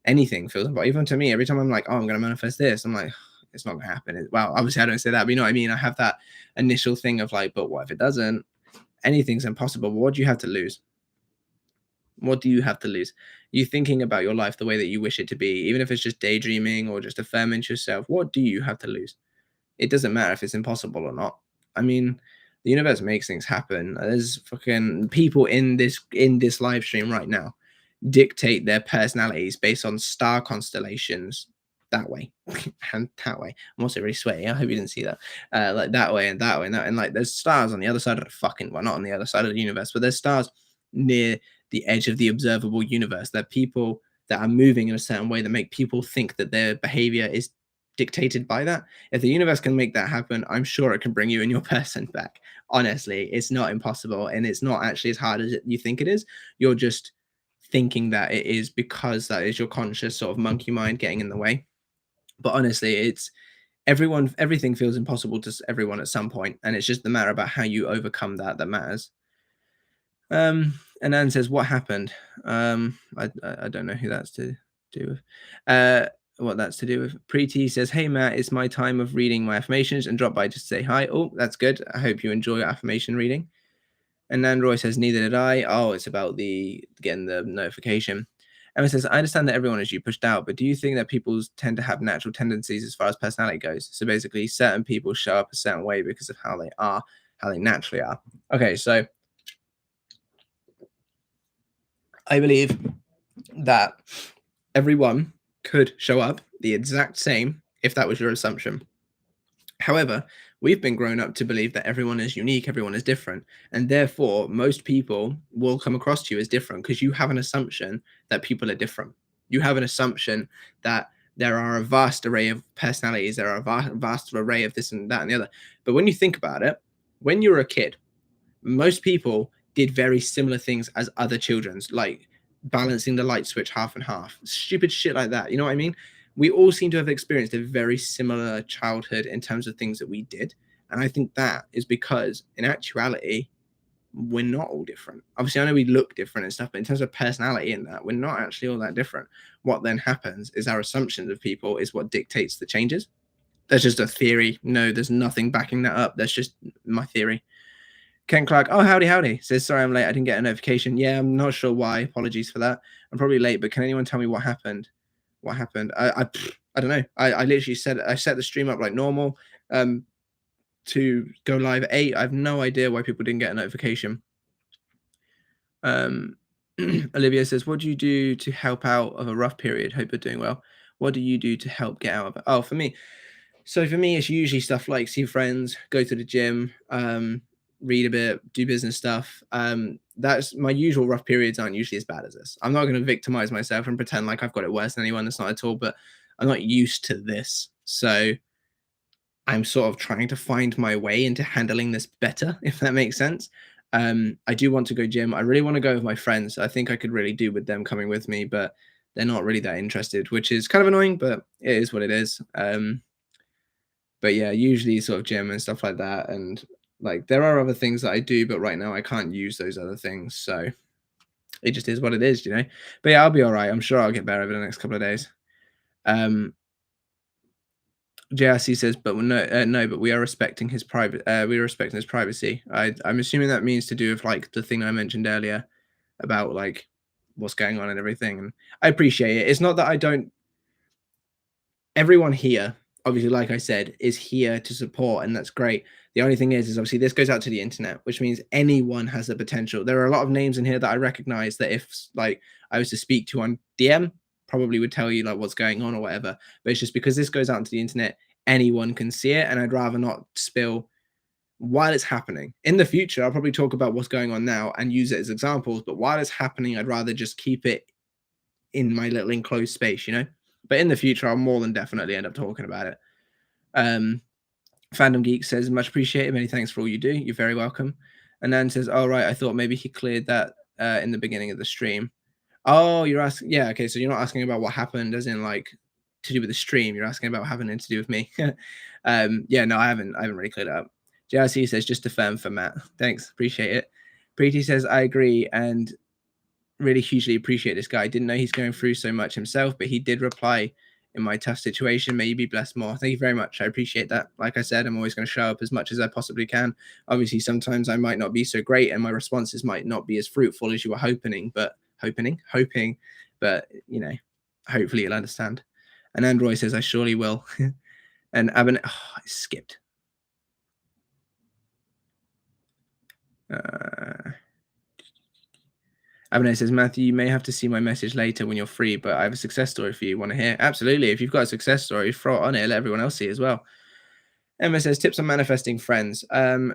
Speaker 1: Anything feels impossible. Even to me, every time I'm like, oh, I'm going to manifest this, I'm like, it's not going to happen. Well, obviously I don't say that, but you know what I mean? I have that initial thing of like, but what if it doesn't? Anything's impossible. What do you have to lose? What do you have to lose? You thinking about your life the way that you wish it to be, even if it's just daydreaming or just affirming to yourself, what do you have to lose? It doesn't matter if it's impossible or not. I mean, the universe makes things happen. There's fucking people in this live stream right now dictate their personalities based on star constellations that way and that way. I'm also really sweaty. I hope you didn't see that. Like that way and that way and that. And like there's stars on the other side of the fucking, well, not on the other side of the universe, but there's stars near the edge of the observable universe. There are people that are moving in a certain way that make people think that their behavior is dictated by that. If the universe can make that happen, I'm sure it can bring you and your person back. Honestly, it's not impossible, and it's not actually as hard as you think it is. You're just thinking that it is because that is your conscious sort of monkey mind getting in the way. But honestly, it's everything feels impossible to everyone at some point, and it's just the matter about how you overcome that matters. And Anne says, what happened? I don't know who that's to do with. What that's to do with. Preeti says, hey Matt, it's my time of reading my affirmations and drop by just to say hi. Oh, that's good. I hope you enjoy your affirmation reading. And Nan Roy says, neither did I. Oh, it's about the getting the notification. Emma says, I understand that everyone is you pushed out, but do you think that people tend to have natural tendencies as far as personality goes? So basically, certain people show up a certain way because of how they are, how they naturally are. Okay, so I believe that everyone could show up the exact same if that was your assumption. However, we've been grown up to believe that everyone is unique, everyone is different, and therefore most people will come across to you as different because you have an assumption that people are different. You have an assumption that there are a vast array of personalities, there are a vast array of this and that and the other. But when you think about it, when you were a kid, most people did very similar things as other children's, like balancing the light switch half and half, stupid shit like that. You know what I mean? We all seem to have experienced a very similar childhood in terms of things that we did. And I think that is because in actuality, we're not all different. Obviously, I know we look different and stuff, but in terms of personality and that, we're not actually all that different. What then happens is our assumptions of people is what dictates the changes. That's just a theory. No, there's nothing backing that up. That's just my theory. Ken Clark, oh, howdy. Says, sorry, I'm late. I didn't get a notification. Yeah, I'm not sure why. Apologies for that. I'm probably late, but can anyone tell me what happened? What happened? I don't know. I literally said, I set the stream up like normal to go live at 8. I have no idea why people didn't get a notification. Olivia says, what do you do to help out of a rough period? Hope you're doing well. What do you do to help get out of it? Oh, for me. So for me, it's usually stuff like see friends, go to the gym, read a bit, do business stuff. That's my usual rough periods aren't usually as bad as this. I'm not going to victimize myself and pretend like I've got it worse than anyone. That's not at all, but I'm not used to this. So I'm sort of trying to find my way into handling this better, if that makes sense. I do want to go gym. I really want to go with my friends. I think I could really do with them coming with me, but they're not really that interested, which is kind of annoying, but it is what it is. But yeah, usually sort of gym and stuff like that. And like there are other things that I do, but right now I can't use those other things. So it just is what it is, you know. But yeah, I'll be all right. I'm sure I'll get better over the next couple of days. JRC says, but no, but we are respecting his private. We are respecting his privacy. I'm assuming that means to do with like the thing I mentioned earlier about like what's going on and everything. And I appreciate it. It's not that I don't. Everyone here, obviously, like I said, is here to support, and that's great. The only thing is obviously this goes out to the internet, which means anyone has the potential. There are a lot of names in here that I recognize that if like I was to speak to on DM, probably would tell you like what's going on or whatever. But it's just because this goes out into the internet, anyone can see it, and I'd rather not spill while it's happening. In the future, I'll probably talk about what's going on now and use it as examples, but while it's happening, I'd rather just keep it in my little enclosed space, you know. But in the future, I'll more than definitely end up talking about it. Fandom Geek says, much appreciated. Many thanks for all you do. You're very welcome. And then says, oh, right, I thought maybe he cleared that in the beginning of the stream. Oh, you're asking. Yeah, okay. So you're not asking about what happened as in like to do with the stream. You're asking about having to do with me. Yeah, no, I haven't really cleared it up. JRC says, just affirm for Matt. Thanks. Appreciate it. Preeti says, I agree. And really hugely appreciate this guy. I didn't know he's going through so much himself, but he did reply in my tough situation. May you be blessed more. Thank you very much. I appreciate that. Like I said, I'm always going to show up as much as I possibly can. Obviously, sometimes I might not be so great and my responses might not be as fruitful as you were hoping, but you know, hopefully you'll understand. And Android says, I surely will. And I skipped. Abner says, Matthew, you may have to see my message later when you're free, but I have a success story for you. Want to hear? Absolutely. If you've got a success story, throw it on it. Let everyone else see as well. Emma says, tips on manifesting friends.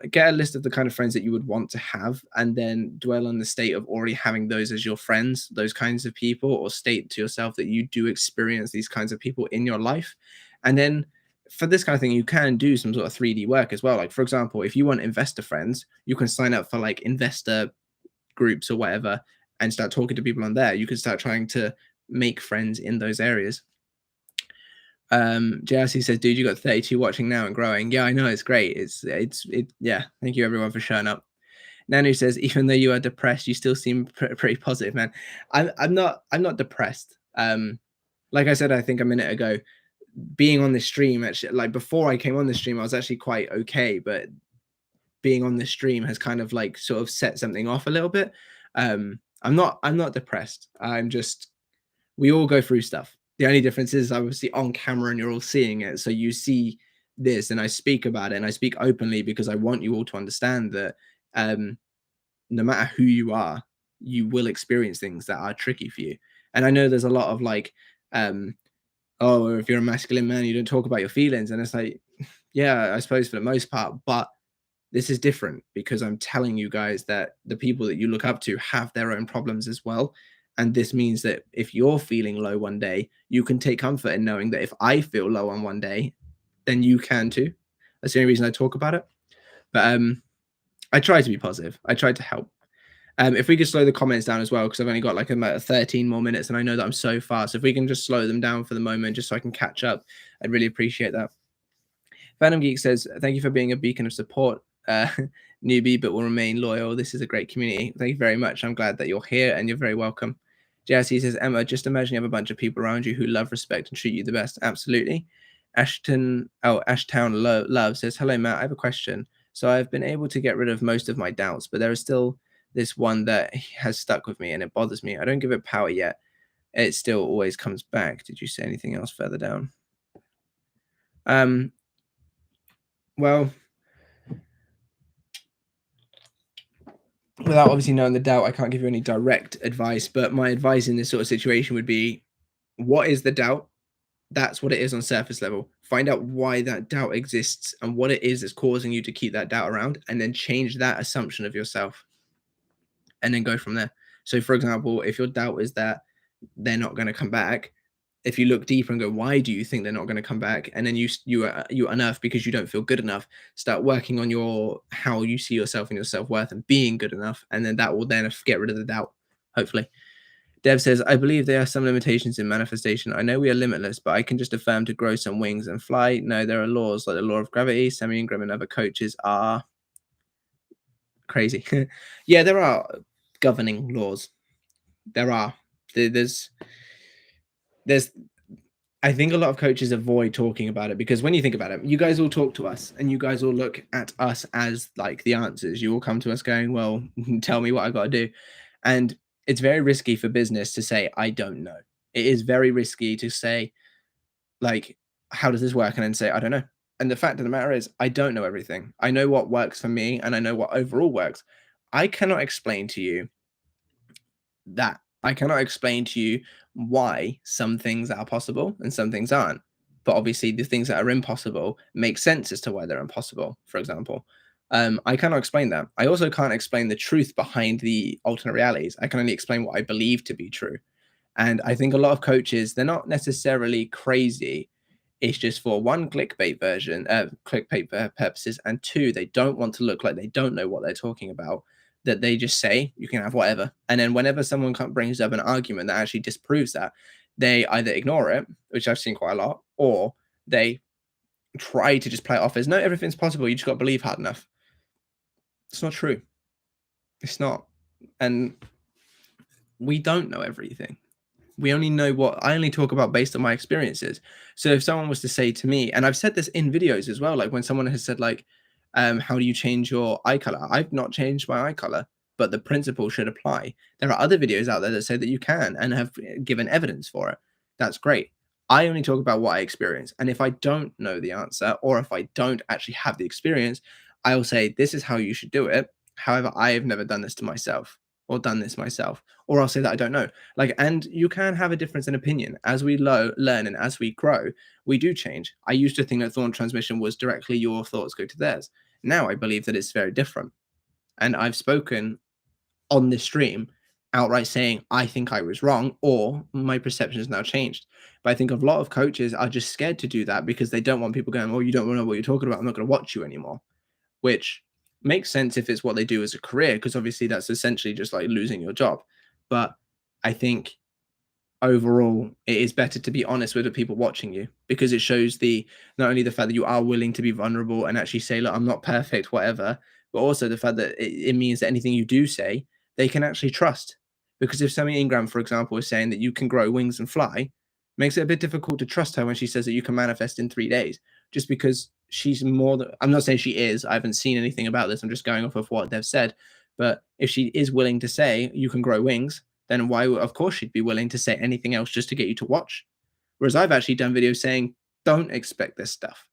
Speaker 1: Get a list of the kind of friends that you would want to have, and then dwell on the state of already having those as your friends, those kinds of people, or state to yourself that you do experience these kinds of people in your life. And then for this kind of thing, you can do some sort of 3D work as well. Like, for example, if you want investor friends, you can sign up for like investor groups or whatever and start talking to people on there. You can start trying to make friends in those areas. JRC says, dude, you got 32 watching now and growing. Yeah, I know, it's great. Yeah. Thank you everyone for showing up. Nanu says, even though you are depressed, you still seem pretty positive, man. I'm not depressed. Like I said, I think a minute ago, being on this stream, actually, like before I came on the stream, I was actually quite okay, but being on the stream has kind of like sort of set something off a little bit. I'm not depressed. We all go through stuff. The only difference is obviously on camera and you're all seeing it. So you see this and I speak about it and I speak openly because I want you all to understand that no matter who you are, you will experience things that are tricky for you. And I know there's a lot of like, oh, if you're a masculine man, you don't talk about your feelings. And it's like, yeah, I suppose for the most part, but this is different because I'm telling you guys that the people that you look up to have their own problems as well. And this means that if you're feeling low one day, you can take comfort in knowing that if I feel low on one day, then you can too. That's the only reason I talk about it. But I try to be positive. I try to help. If we could slow the comments down as well, because I've only got like about 13 more minutes and I know that I'm so fast. If we can just slow them down for the moment, just so I can catch up, I'd really appreciate that. Phantom Geek says, thank you for being a beacon of support. Newbie, but will remain loyal. This is a great community. Thank you very much. I'm glad that you're here and you're very welcome. JSC says, Emma, just imagine you have a bunch of people around you who love, respect, and treat you the best. Absolutely. Ashtown Love says, hello, Matt. I have a question. So I've been able to get rid of most of my doubts, but there is still this one that has stuck with me and it bothers me. I don't give it power yet. It still always comes back. Did you say anything else further down? Well, without obviously knowing the doubt, I can't give you any direct advice, but my advice in this sort of situation would be, what is the doubt? That's what it is on surface level. Find out why that doubt exists and what it is that's causing you to keep that doubt around, and then change that assumption of yourself and then go from there. So for example, if your doubt is that they're not going to come back, if you look deeper and go, why do you think they're not going to come back? And then you unearth because you don't feel good enough, start working on how you see yourself and your self-worth and being good enough. And then that will then get rid of the doubt, hopefully. Dev says, I believe there are some limitations in manifestation. I know we are limitless, but I can just affirm to grow some wings and fly. No, there are laws like the law of gravity. Sammy Ingram and other coaches are crazy. Yeah, there are governing laws. There are. There's I think a lot of coaches avoid talking about it because when you think about it, you guys all talk to us and you guys all look at us as like the answers. You all come to us going, well, tell me what I got to do. And it's very risky for business to say, I don't know. It is very risky to say, like, how does this work? And then say, I don't know. And the fact of the matter is, I don't know everything. I know what works for me and I know what overall works. I cannot explain to you that. I cannot explain to you why some things are possible and some things aren't. But obviously, the things that are impossible make sense as to why they're impossible, for example. I cannot explain that. I also can't explain the truth behind the alternate realities. I can only explain what I believe to be true. And I think a lot of coaches, they're not necessarily crazy. It's just for one, clickbait purposes, and two, they don't want to look like they don't know what they're talking about, that they just say you can have whatever. And then whenever someone brings up an argument that actually disproves that, they either ignore it, which I've seen quite a lot, or they try to just play it off as, no, everything's possible. You just got to believe hard enough. It's not true. It's not. And we don't know everything. We only know what I only talk about based on my experiences. So if someone was to say to me, and I've said this in videos as well, like when someone has said like, how do you change your eye color? I've not changed my eye color, but the principle should apply. There are other videos out there that say that you can and have given evidence for it. That's great. I only talk about what I experience. And if I don't know the answer, or if I don't actually have the experience, I will say, this is how you should do it. However, I have never done this to myself or done this myself, or I'll say that I don't know. Like, and you can have a difference in opinion as we learn and as we grow. We do change. I used to think that thought transmission was directly your thoughts go to theirs. Now I believe that it's very different, and I've spoken on this stream outright saying I think I was wrong or my perception has now changed. But I think a lot of coaches are just scared to do that because they don't want people going, oh, you don't know what you're talking about, I'm not going to watch you anymore, which makes sense if it's what they do as a career, because obviously that's essentially just like losing your job. But I think overall it is better to be honest with the people watching you, because it shows the not only the fact that you are willing to be vulnerable and actually say, look, I'm not perfect, whatever, but also the fact that it means that anything you do say they can actually trust. Because if Sammy Ingram, for example, is saying that you can grow wings and fly, makes it a bit difficult to trust her when she says that you can manifest in 3 days, just because she's more than, I'm not saying she is, I haven't seen anything about this, I'm just going off of what they've said. But if she is willing to say you can grow wings, then why, of course, she'd be willing to say anything else just to get you to watch. Whereas I've actually done videos saying, don't expect this stuff.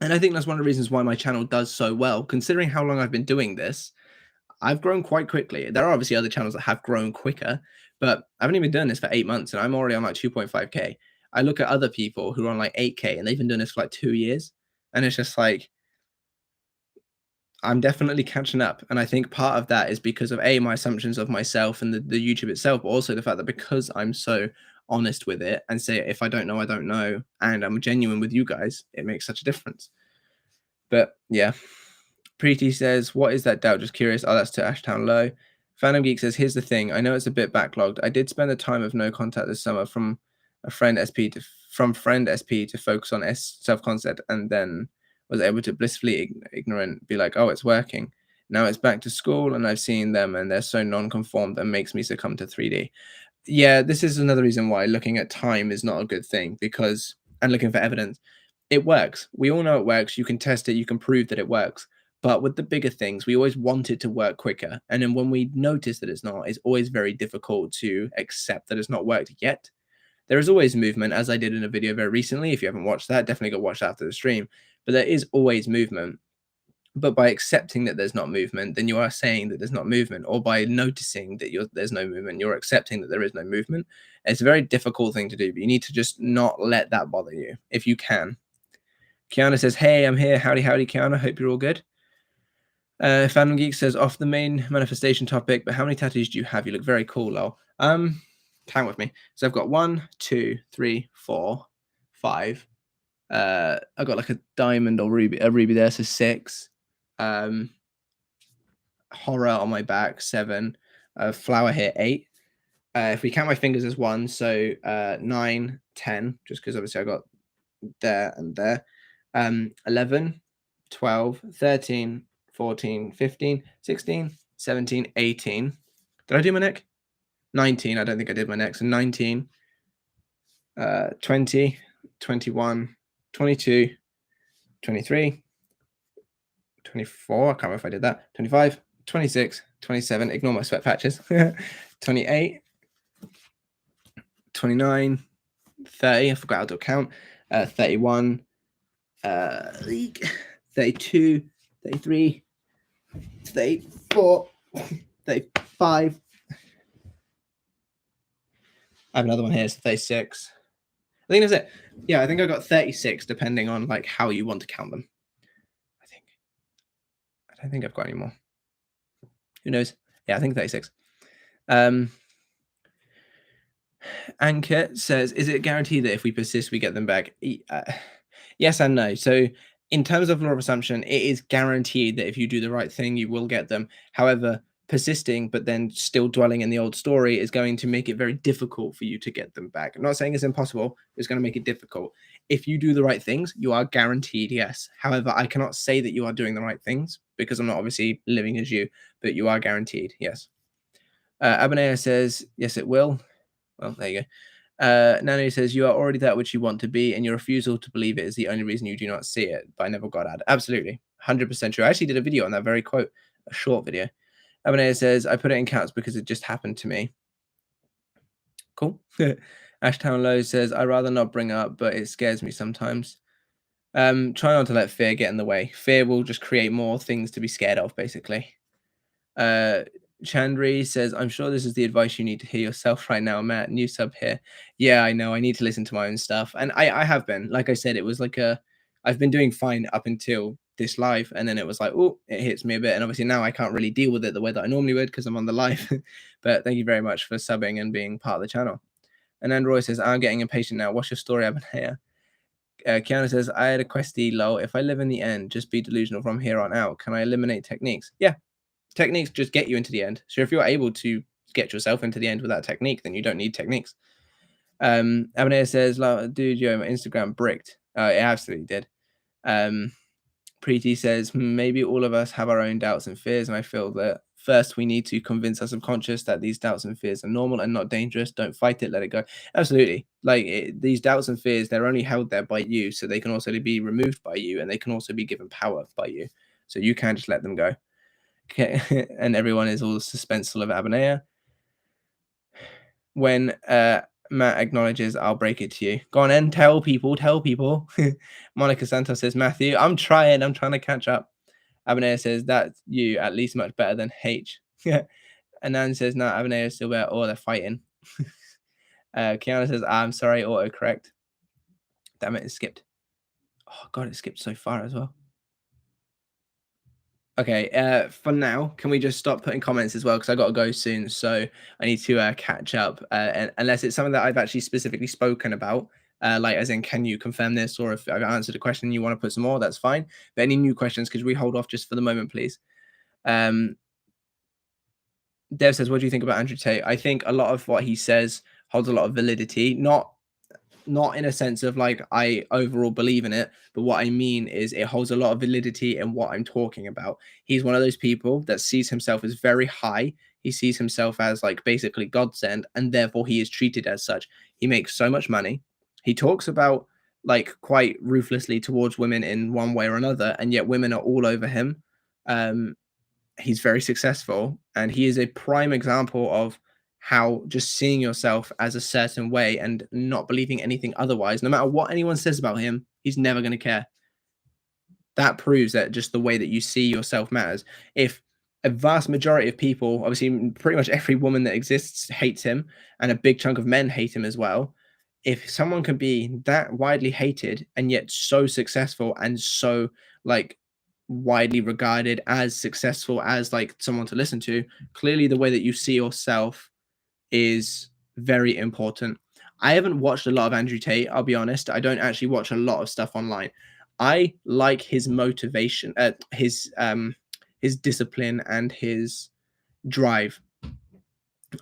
Speaker 1: And I think that's one of the reasons why my channel does so well, considering how long I've been doing this. I've grown quite quickly. There are obviously other channels that have grown quicker, but I've only been doing this for 8 months and I'm already on like 2.5K. I look at other people who are on like 8K and they've been doing this for like 2 years. And it's just like, I'm definitely catching up. And I think part of that is because of my assumptions of myself and the YouTube itself, but also the fact that because I'm so honest with it and say, if I don't know, I don't know, and I'm genuine with you guys, it makes such a difference. But yeah. Preeti says, what is that doubt? Just curious. Oh, that's to Ashtown Low. Phantom Geek says, here's the thing. I know it's a bit backlogged. I did spend a time of no contact this summer from friend SP to focus on self-concept, and then was able to blissfully ignorant be like, oh, it's working. Now it's back to school and I've seen them and they're so non-conformed that makes me succumb to 3D. Yeah, this is another reason why looking at time is not a good thing, because, and looking for evidence, it works. We all know it works. You can test it. You can prove that it works. But with the bigger things, we always want it to work quicker. And then when we notice that it's not, it's always very difficult to accept that it's not worked yet. There is always movement, as I did in a video very recently. If you haven't watched that, definitely go watch after the stream. But there is always movement. But by accepting that there's not movement, then you are saying that there's not movement. Or by noticing that there's no movement, you're accepting that there is no movement. It's a very difficult thing to do, but you need to just not let that bother you if you can. Kiana says, hey, I'm here. Howdy, Kiana. Hope you're all good. Phantom Geek says, off the main manifestation topic, but how many tattoos do you have? You look very cool, lol. Count with me. So I've got 1, 2, 3, 4, 5. I got like a diamond or a ruby there, so 6. Horror on my back, 7. Flower here, 8. If we count my fingers as 1, so 9, 10, just because obviously I got there and there. 11, 12, 13, 14, 15, 16, 17, 18. Did I do my neck? 19. I don't think I did my neck. So 19, 20, 21, 22, 23, 24. I can't remember if I did that. 25, 26, 27. Ignore my sweat patches. 28, 29, 30. I forgot how to count. 31, 32, 33, 34, 35. I have another one here, so 36. I think that's it. Yeah, I think I got 36, depending on like how you want to count them. I don't think I've got any more. Who knows? Yeah, I think 36. Anchor says, is it guaranteed that if we persist, we get them back? Yes and no. So in terms of law of assumption, it is guaranteed that if you do the right thing, you will get them. However, persisting, but then still dwelling in the old story is going to make it very difficult for you to get them back. I'm not saying it's impossible. It's going to make it difficult. If you do the right things, you are guaranteed, yes. However, I cannot say that you are doing the right things because I'm not obviously living as you, but you are guaranteed, yes. Abonea says, yes, it will. Well, there you go. Nano says, you are already that which you want to be, and your refusal to believe it is the only reason you do not see it. But I never got at. Absolutely. 100% true. I actually did a video on that very quote, a short video. Abonea says, I put it in counts because it just happened to me. Cool. Ashtown Low says, I rather not bring up, but it scares me sometimes. Try not to let fear get in the way. Fear will just create more things to be scared of, basically. Chandri says, I'm sure this is the advice you need to hear yourself right now, Matt. New sub here. Yeah, I know. I need to listen to my own stuff. And I have been. Like I said, it was like I've been doing fine up until this live. And then it was like, oh, it hits me a bit. And obviously now I can't really deal with it the way that I normally would because I'm on the live. But thank you very much for subbing and being part of the channel. And Android says, I'm getting impatient now. What's your story, Abonea? Kiana says, I had a questy, lol. If I live in the end, just be delusional from here on out. Can I eliminate techniques? Yeah, techniques just get you into the end. So if you're able to get yourself into the end without technique, then you don't need techniques. Abonea says, dude, yo, my Instagram bricked. It absolutely did. Preeti says, maybe all of us have our own doubts and fears, and I feel that first we need to convince our subconscious that these doubts and fears are normal and not dangerous. Don't fight it, let it go. Absolutely. Like these doubts and fears, they're only held there by you, so they can also be removed by you, and they can also be given power by you. So you can just let them go. Okay. And everyone is all suspenseful of Abonea. When Matt acknowledges, I'll break it to you. Go on and tell people. Monica Santos says, Matthew, I'm trying to catch up. Abonea says, that's you, at least much better than H. Anan says, no, Abonea is still better. Oh, they're fighting. Kiana says, I'm sorry, autocorrect. Damn it, it skipped. Oh, God, it skipped so far as well. Okay, for now, can we just stop putting comments as well? Because I got to go soon, so I need to catch up. And unless it's something that I've actually specifically spoken about, like as in, can you confirm this? Or if I've answered a question and you want to put some more, that's fine. But any new questions, could we hold off just for the moment, please? Dev says, what do you think about Andrew Tate? I think a lot of what he says holds a lot of validity, not in a sense of like I overall believe in it, but what I mean is it holds a lot of validity in what I'm talking about. He's one of those people that sees himself as very high. He sees himself as like basically godsend, and therefore he is treated as such. He makes so much money. He talks about like quite ruthlessly towards women in one way or another, and yet women are all over him. He's very successful, and he is a prime example of how just seeing yourself as a certain way and not believing anything otherwise, no matter what anyone says about him, he's never going to care. That proves that just the way that you see yourself matters. If a vast majority of people, obviously pretty much every woman that exists hates him, and a big chunk of men hate him as well, if someone can be that widely hated and yet so successful and so like widely regarded as successful as like someone to listen to, clearly the way that you see yourself is very important. I haven't watched a lot of Andrew Tate, I'll be honest. I don't actually watch a lot of stuff online. I like his motivation, his discipline and his drive.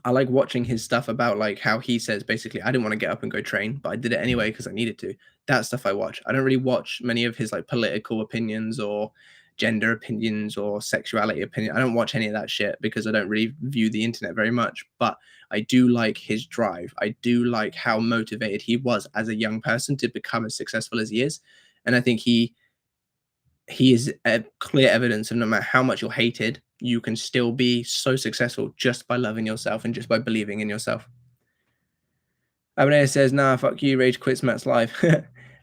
Speaker 1: I like watching his stuff about like how he says basically I didn't want to get up and go train, but I did it anyway because I needed to. That stuff I watch. I don't really watch many of his like political opinions or gender opinions or sexuality opinion. I don't watch any of that shit because I don't really view the internet very much. But I do like his drive. I do like how motivated he was as a young person to become as successful as he is. And I think he is a clear evidence of no matter how much you're hated, you can still be so successful just by loving yourself and just by believing in yourself. Abonea says, nah, fuck you, rage quits Matt's live.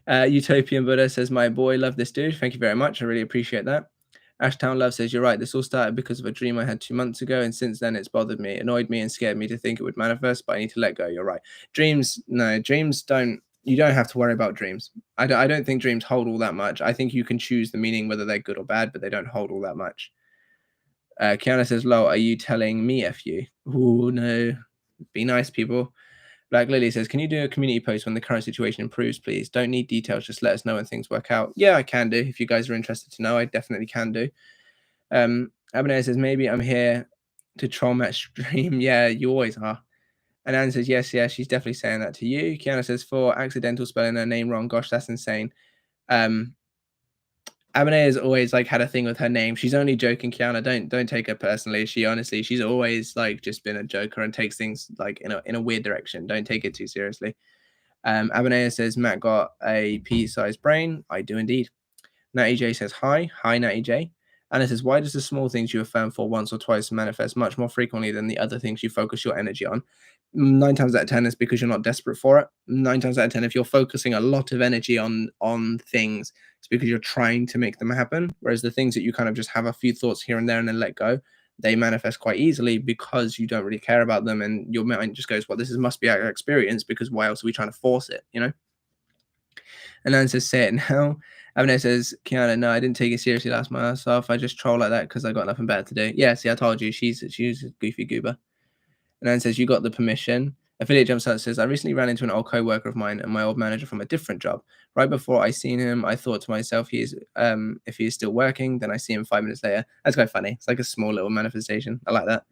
Speaker 1: Utopian Buddha says, my boy, love this dude. Thank you very much. I really appreciate that. Ashtown Love says, you're right. This all started because of a dream I had 2 months ago. And since then, it's bothered me, annoyed me, and scared me to think it would manifest, but I need to let go. You're right. Dreams, no, dreams don't, you don't have to worry about dreams. I don't think dreams hold all that much. I think you can choose the meaning, whether they're good or bad, but they don't hold all that much. Kiana says, Lo, are you telling me F you? Oh, no. Be nice, people. Black Lily says, can you do a community post when the current situation improves, please? Don't need details. Just let us know when things work out. Yeah, I can do. If you guys are interested to know, I definitely can do. Abonea says, maybe I'm here to troll Matt's stream. Yeah, you always are. And Anne says, yes, she's definitely saying that to you. Kiana says, for accidental spelling her name wrong. Gosh, that's insane. Abinea has always like had a thing with her name. She's only joking, Kiana. Don't take her personally. She's always like just been a joker and takes things like in a weird direction. Don't take it too seriously. Abinea says Matt got a pea-sized brain. I do indeed. Natty J says hi. Hi, Natty J. Anna says, why does the small things you affirm for once or twice manifest much more frequently than the other things you focus your energy on? 9 times out of 10 is because you're not desperate for it. 9 times out of 10, if you're focusing a lot of energy on things, it's because you're trying to make them happen. Whereas the things that you kind of just have a few thoughts here and there and then let go, they manifest quite easily because you don't really care about them, and your mind just goes, well, must be our experience, because why else are we trying to force it, you know? And then says, say it now. Abner says, Kiana, no, I didn't take it seriously last month off. I just troll like that because I got nothing better to do. Yeah, see, I told you, she's a goofy goober. And then says, you got the permission. Affiliate Jumpstart says, I recently ran into an old co-worker of mine and my old manager from a different job. Right before I seen him, I thought to myself, if he is still working, then I see him 5 minutes later. That's quite funny. It's like a small little manifestation. I like that.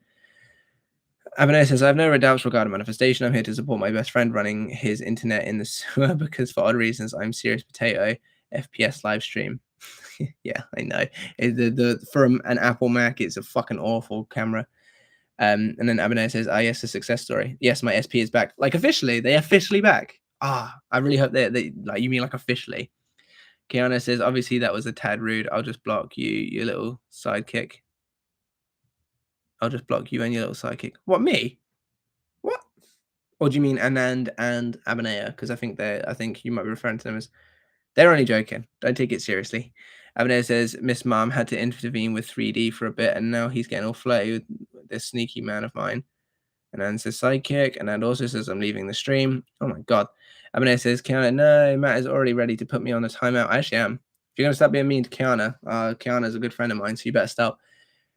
Speaker 1: Abner says, I have no doubts regarding manifestation. I'm here to support my best friend running his internet in the sewer because for odd reasons, I'm serious potato FPS live stream. Yeah, I know. From an Apple Mac, it's a fucking awful camera. And then Abner says, yes, a success story. Yes, my SP is back. Like officially, they officially back. I really hope they like, you mean like officially. Kiana says, obviously that was a tad rude. I'll just block you, you little sidekick. I'll just block you and your little sidekick. What, me? What? Or do you mean Anand and Abanaya? Because I think you might be referring to them as, they're only joking. Don't take it seriously. Abanaya says Miss Mom had to intervene with 3D for a bit, and now he's getting all flirty with this sneaky man of mine. And then says sidekick, and then also says I'm leaving the stream. Oh my god. Abanaya says, Kiana, no, Matt is already ready to put me on a timeout. I actually am. If you're gonna stop being mean to Kiana, Kiana's a good friend of mine, so you better stop.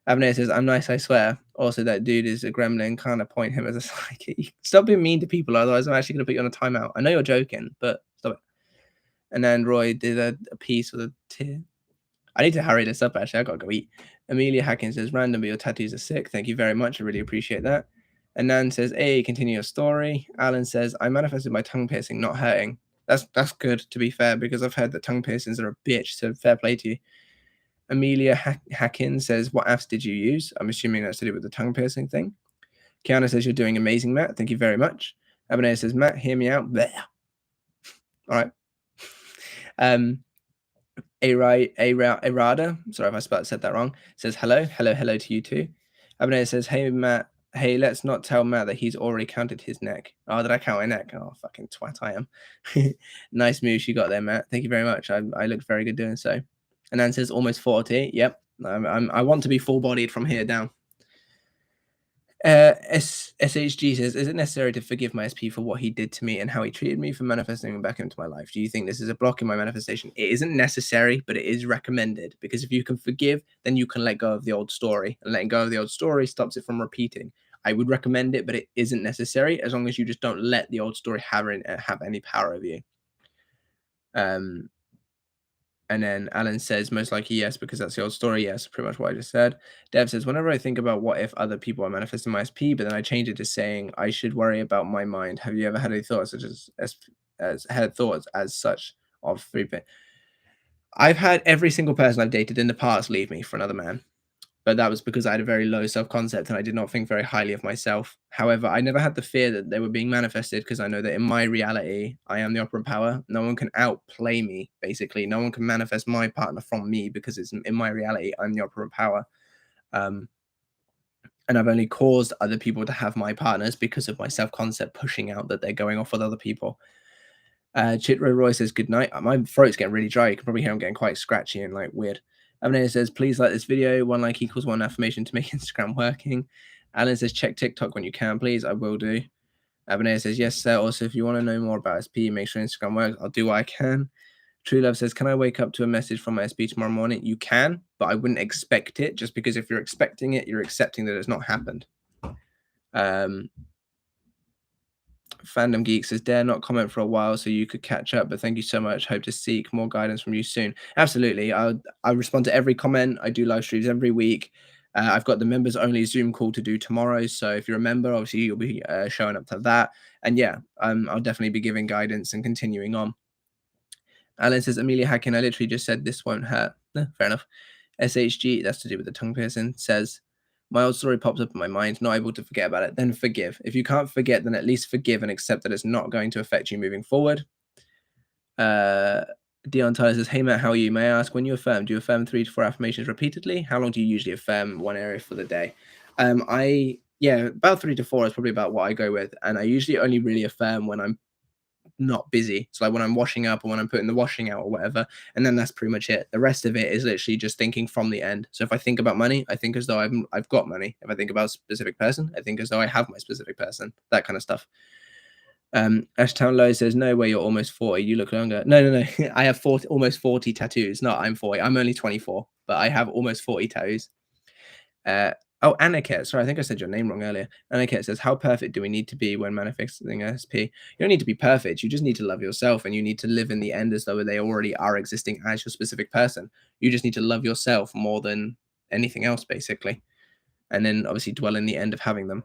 Speaker 1: Abner says, I'm nice, I swear. Also, that dude is a gremlin. Can't appoint him as a psychic. Stop being mean to people, otherwise I'm actually going to put you on a timeout. I know you're joking, but stop it. And then Roy did a piece with a tear. I need to hurry this up, actually. I got to go eat. Amelia Hackins says, random, but your tattoos are sick. Thank you very much. I really appreciate that. And Nan says, hey, continue your story. Alan says, I manifested my tongue piercing not hurting. That's good, to be fair, because I've heard that tongue piercings are a bitch, so fair play to you. Amelia Hackin says, what apps did you use? I'm assuming that's to do with the tongue piercing thing. Kiana says, you're doing amazing, Matt. Thank you very much. Abinaya says, Matt, hear me out. Blech. All right. Arada, sorry if I said that wrong, says, hello to you too. Abinaya says, hey, Matt, hey, let's not tell Matt that he's already counted his neck. Oh, did I count my neck? Oh, fucking twat I am. Nice moves you got there, Matt. Thank you very much. I looked very good doing so. And then says almost 40. Yep. I want to be full bodied from here down. SHG says, is it necessary to forgive my SP for what he did to me and how he treated me for manifesting him back into my life? Do you think this is a block in my manifestation? It isn't necessary, but it is recommended, because if you can forgive, then you can let go of the old story, and letting go of the old story stops it from repeating. I would recommend it, but it isn't necessary, as long as you just don't let the old story have any power over you. And then Alan says, most likely yes, because that's the old story. Yes, pretty much what I just said. Dev says, whenever I think about what if other people are manifesting my SP, but then I change it to saying I should worry about my mind. Have you ever had any thoughts as such of free bit? I've had every single person I've dated in the past leave me for another man. But that was because I had a very low self-concept and I did not think very highly of myself. However, I never had the fear that they were being manifested, because I know that in my reality, I am the operant power. No one can outplay me, basically. No one can manifest my partner from me, because it's in my reality, I'm the operant power. And I've only caused other people to have my partners because of my self-concept pushing out that they're going off with other people. Chitro Roy says, good night. My throat's getting really dry. You can probably hear I'm getting quite scratchy and like weird. Abner says, please like this video. 1 like equals 1 affirmation to make Instagram working. Alan says, check TikTok when you can, please. I will do. Abner says, yes, sir. Also, if you want to know more about SP, make sure Instagram works. I'll do what I can. True Love says, can I wake up to a message from my SP tomorrow morning? You can, but I wouldn't expect it, just because if you're expecting it, you're accepting that it's not happened. Fandom Geek says, dare not comment for a while so you could catch up, but thank you so much. Hope to seek more guidance from you soon. Absolutely. I respond to every comment. I do live streams every week. I've got the members only Zoom call to do tomorrow. So if you're a member, obviously you'll be showing up to that. And yeah, I'll definitely be giving guidance and continuing on. Alan says, Amelia Hacking, I literally just said this won't hurt. No, fair enough. SHG, that's to do with the tongue piercing, says, my old story pops up in my mind, not able to forget about it. Then forgive. If you can't forget, then at least forgive and accept that it's not going to affect you moving forward. Dion Tyler says, hey Matt, how are you? May I ask, when you affirm, do you affirm 3 to 4 affirmations repeatedly? How long do you usually affirm one area for the day? About 3 to 4 is probably about what I go with. And I usually only really affirm when I'm not busy. So like when I'm washing up or when I'm putting the washing out or whatever, and then that's pretty much it. The rest of it is literally just thinking from the end. So if I think about money, I think as though I've got money. If I think about a specific person, I think as though I have my specific person. That kind of stuff. Ashtown Low says, no way, you're almost 40. You look younger. No. I have almost 40 tattoos. No, I'm 40. I'm only 24, but I have almost 40 tattoos. Aniket, sorry, I think I said your name wrong earlier. Aniket says, how perfect do we need to be when manifesting SP? You don't need to be perfect. You just need to love yourself, and you need to live in the end as though they already are existing as your specific person. You just need to love yourself more than anything else, basically. And then obviously dwell in the end of having them.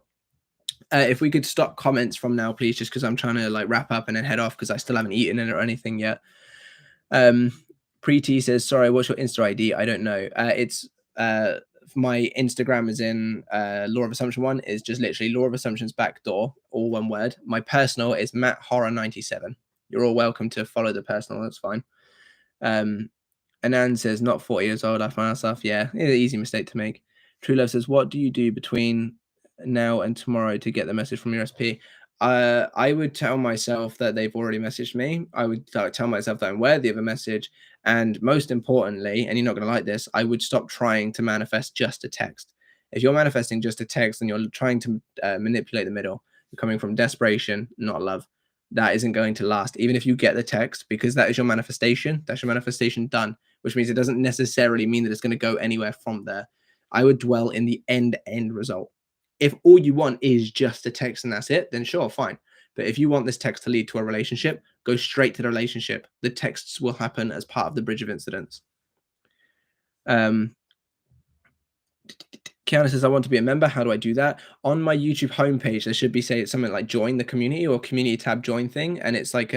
Speaker 1: If we could stop comments from now, please, just because I'm trying to like wrap up and then head off because I still haven't eaten it or anything yet. Preeti says, sorry, what's your Insta ID? I don't know. It's my Instagram is in Law of Assumption one is just literally Law of Assumptions backdoor, all one word. My personal is Matt Horror 97. You're all welcome to follow the personal. That's fine. Anand says, not 40 years old. I find myself, yeah, it's an easy mistake to make. True Love says, what do you do between now and tomorrow to get the message from your SP? I would tell myself that they've already messaged me. I would tell myself that I'm worthy of a message. And most importantly, and you're not going to like this, I would stop trying to manifest just a text. If you're manifesting just a text and you're trying to manipulate the middle, you're coming from desperation, not love. That isn't going to last, even if you get the text, because that is your manifestation. That's your manifestation done, which means it doesn't necessarily mean that it's going to go anywhere from there. I would dwell in the end result. If all you want is just a text and that's it, then sure, fine. But if you want this text to lead to a relationship, go straight to the relationship. The texts will happen as part of the bridge of incidents. Kiana says, I want to be a member. How do I do that? On my YouTube homepage, there should be something like join the community or community tab join thing. And it's like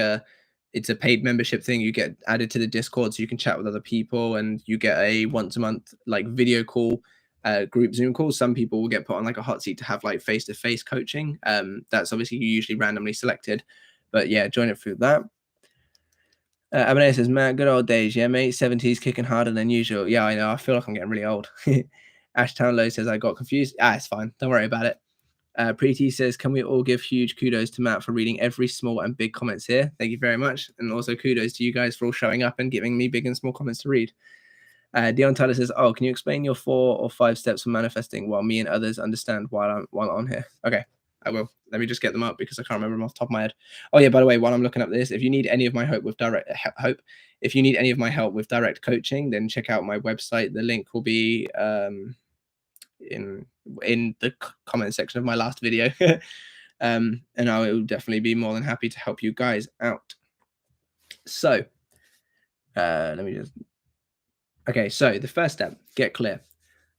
Speaker 1: it's a paid membership thing. You get added to the Discord so you can chat with other people, and you get a once a month like video call, group Zoom calls. Some people will get put on like a hot seat to have like face-to-face coaching. That's obviously usually randomly selected, but yeah, join it through that. Abonay says, Matt, good old days, yeah, mate. 70s kicking harder than usual. Yeah, I know. I feel like I'm getting really old. Ashtown Low says, I got confused. It's fine. Don't worry about it. Preeti says, can we all give huge kudos to Matt for reading every small and big comments here? Thank you very much. And also kudos to you guys for all showing up and giving me big and small comments to read. Dion Tyler says, oh, can you explain your 4 or 5 steps for manifesting while me and others understand while I'm on here? Okay, I will. Let me just get them up because I can't remember them off the top of my head. Oh yeah, by the way, while I'm looking up this, if you need any of my help with direct coaching, then check out my website. The link will be in the comment section of my last video. And I will definitely be more than happy to help you guys out. So let me just okay, so the first step, get clear.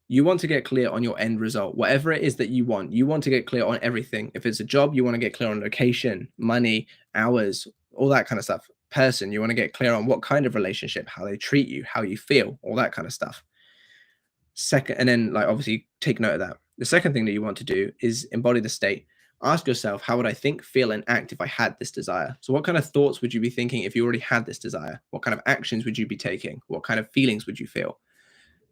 Speaker 1: You want to get clear on your end result, whatever it is that you want to get clear on everything. If it's a job, you want to get clear on location, money, hours, all that kind of stuff. Person, you want to get clear on what kind of relationship, how they treat you, how you feel, all that kind of stuff. Second, and then like obviously take note of that. The second thing that you want to do is embody the state. Ask yourself, how would I think, feel, and act if I had this desire? So what kind of thoughts would you be thinking if you already had this desire? What kind of actions would you be taking? What kind of feelings would you feel?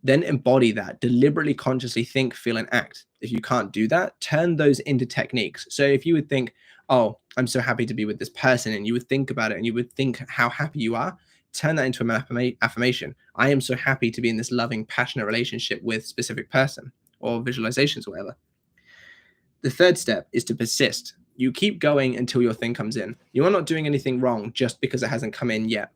Speaker 1: Then embody that. Deliberately, consciously think, feel, and act. If you can't do that, turn those into techniques. So if you would think, oh, I'm so happy to be with this person, and you would think about it and you would think how happy you are, turn that into an affirmation. I am so happy to be in this loving, passionate relationship with specific person, or visualizations or whatever. The third step is to persist. You keep going until your thing comes in. You are not doing anything wrong just because it hasn't come in yet.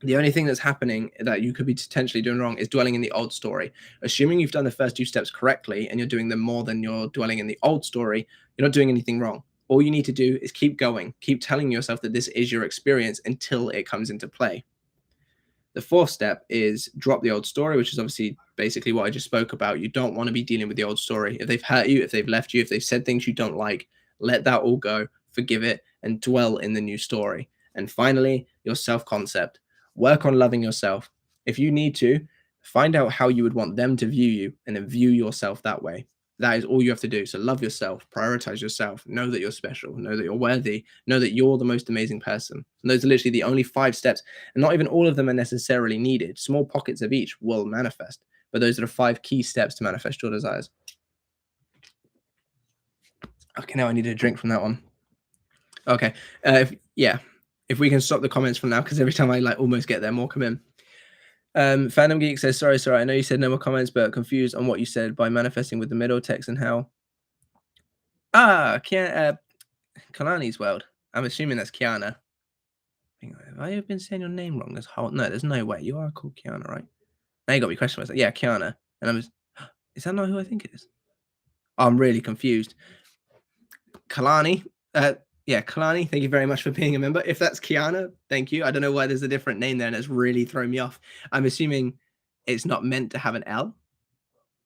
Speaker 1: The only thing that's happening that you could be potentially doing wrong is dwelling in the old story. Assuming you've done the first 2 steps correctly and you're doing them more than you're dwelling in the old story, you're not doing anything wrong. All you need to do is keep going. Keep telling yourself that this is your experience until it comes into play. The 4th step is drop the old story, which is obviously basically what I just spoke about. You don't want to be dealing with the old story. If they've hurt you, if they've left you, if they've said things you don't like, let that all go, forgive it, and dwell in the new story. And finally, your self-concept. Work on loving yourself. If you need to, Find out how you would want them to view you and then view yourself that way. That is all you have to do. So love yourself, prioritize yourself, know that you're special, know that you're worthy, know that you're the most amazing person. And those are literally the only 5 steps. And not even all of them are necessarily needed. Small pockets of each will manifest. But those are the 5 key steps to manifest your desires. Okay, now I need a drink from that one. Okay. If we can stop the comments from now, because every time I like almost get there, more come in. Fandom Geek says, sorry, I know you said no more comments, but confused on what you said by manifesting with the middle text and how. Kalani's world. I'm assuming that's Kiana. Have I been saying your name wrong this whole? No, there's no way. You are called Kiana, right? Now you got me questioning myself. Yeah, Kiana. And is that not who I think it is? Oh, I'm really confused. Kalani. Kalani, thank you very much for being a member. If that's Kiana, thank you. I don't know why there's a different name there, and it's really thrown me off. I'm assuming it's not meant to have an L.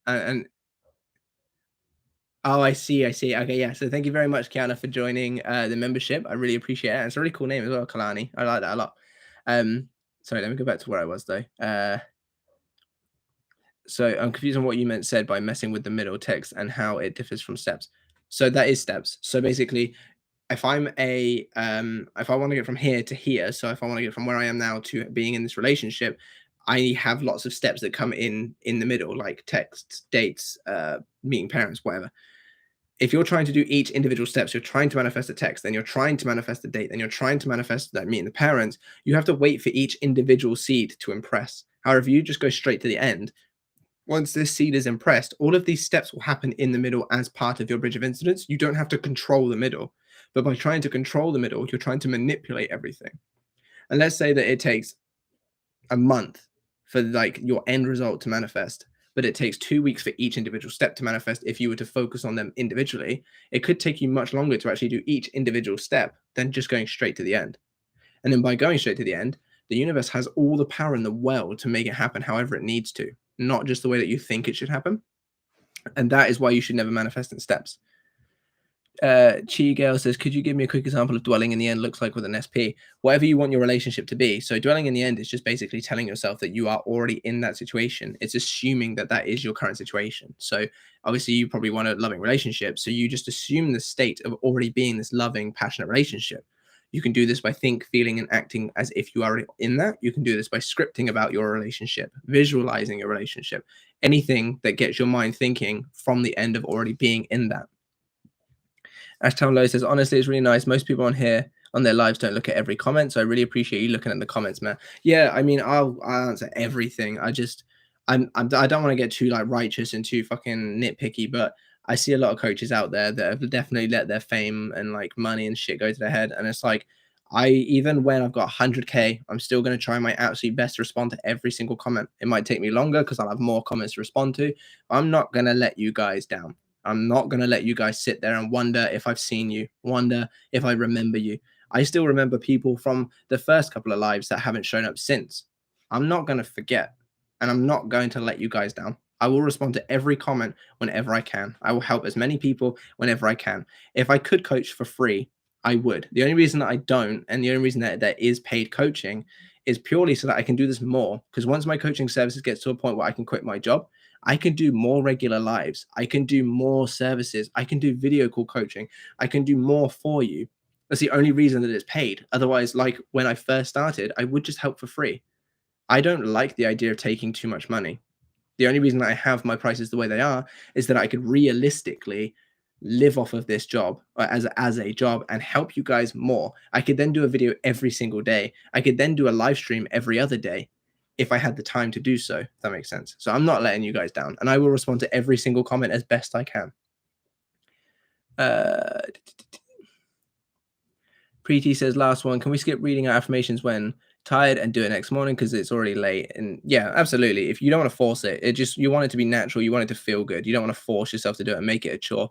Speaker 1: Oh, I see. Okay, yeah. So thank you very much, Kiana, for joining the membership. I really appreciate it. And it's a really cool name as well, Kalani. I like that a lot. Sorry, let me go back to where I was though. So I'm confused on what you said by messing with the middle text and how it differs from steps. So that is steps. So basically, if I want to get from here to here, so if I want to get from where I am now to being in this relationship, I have lots of steps that come in the middle, like texts, dates, meeting parents, whatever. If you're trying to do each individual steps, you're trying to manifest a text, then you're trying to manifest a date, then you're trying to manifest that meeting the parents, you have to wait for each individual seed to impress. However, if you just go straight to the end, once this seed is impressed, all of these steps will happen in the middle as part of your bridge of incidents. You don't have to control the middle. But by trying to control the middle, you're trying to manipulate everything. And let's say that it takes a month for like your end result to manifest, but it takes 2 weeks for each individual step to manifest. If you were to focus on them individually, it could take you much longer to actually do each individual step than just going straight to the end. And then by going straight to the end, the universe has all the power in the world to make it happen however it needs to, not just the way that you think it should happen. And that is why you should never manifest in steps. Chi Gale says, could you give me a quick example of dwelling in the end looks like with an SP? Whatever you want your relationship to be. So dwelling in the end is just basically telling yourself that you are already in that situation. It's assuming that that is your current situation. So obviously you probably want a loving relationship. So you just assume the state of already being this loving, passionate relationship. You can do this by feeling and acting as if you are in that. You can do this by scripting about your relationship, visualizing your relationship, anything that gets your mind thinking from the end of already being in that. Ashtown Low says, honestly, it's really nice. Most people on here on their lives don't look at every comment. So I really appreciate you looking at the comments, man. Yeah, I mean, I'll answer everything. I don't want to get too like righteous and too fucking nitpicky, but I see a lot of coaches out there that have definitely let their fame and like money and shit go to their head. And it's like, even when I've got 100K, I'm still going to try my absolute best to respond to every single comment. It might take me longer because I'll have more comments to respond to. I'm not going to let you guys down. I'm not going to let you guys sit there and wonder if I've seen you, wonder if I remember you. I still remember people from the first couple of lives that haven't shown up since. I'm not going to forget, and I'm not going to let you guys down. I will respond to every comment whenever I can. I will help as many people whenever I can. If I could coach for free, I would. The only reason that I don't, and the only reason that there is paid coaching is purely so that I can do this more. Because once my coaching services gets to a point where I can quit my job, I can do more regular lives. I can do more services. I can do video call coaching. I can do more for you. That's the only reason that it's paid. Otherwise, like when I first started, I would just help for free. I don't like the idea of taking too much money. The only reason that I have my prices the way they are is that I could realistically live off of this job as a job and help you guys more. I could then do a video every single day. I could then do a live stream every other day if I had the time to do so, if that makes sense. So I'm not letting you guys down, and I will respond to every single comment as best I can. Preeti says, last one, can we skip reading our affirmations when tired and do it next morning because it's already late? And yeah, absolutely. If you don't want to force it, you want it to be natural. You want it to feel good. You don't want to force yourself to do it and make it a chore.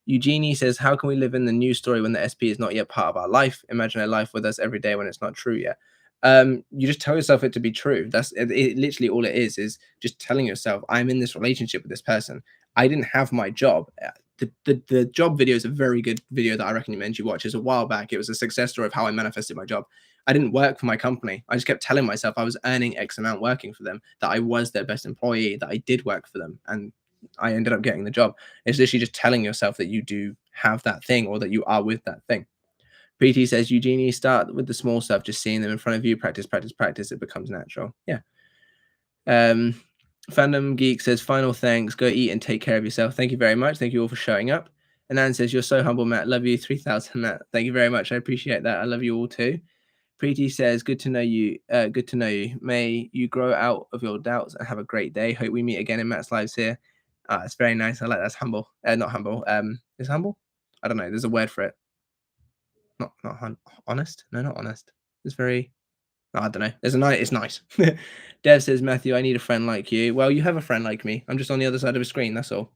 Speaker 1: Eugenie says, how can we live in the news story when the SP is not yet part of our life? Imagine a life with us every day when it's not true yet. You just tell yourself it to be true. That's it, literally all it is just telling yourself, I'm in this relationship with this person. I didn't have my job. The job video is a very good video that I recommend you watch. It's a while back. It was a success story of how I manifested my job. I didn't work for my company. I just kept telling myself I was earning X amount working for them, that I was their best employee, that I did work for them, and I ended up getting the job. It's literally just telling yourself that you do have that thing or that you are with that thing. PT says, Eugenie, start with the small stuff, just seeing them in front of you, practice, practice, practice. It becomes natural. Yeah. Fandom Geek says, final thanks. Go eat and take care of yourself. Thank you very much. Thank you all for showing up. And Anne says, you're so humble, Matt. Love you. 3,000, Matt. Thank you very much. I appreciate that. I love you all too. Preeti says, good to know you. Good to know you. May you grow out of your doubts and have a great day. Hope we meet again in Matt's lives here. It's very nice. I like that's humble. Not humble. Is humble? I don't know. There's a word for it. Not honest. No, not honest. It's very. I don't know. There's a nice. It's nice. Dev says, Matthew, I need a friend like you. Well, you have a friend like me. I'm just on the other side of a screen. That's all.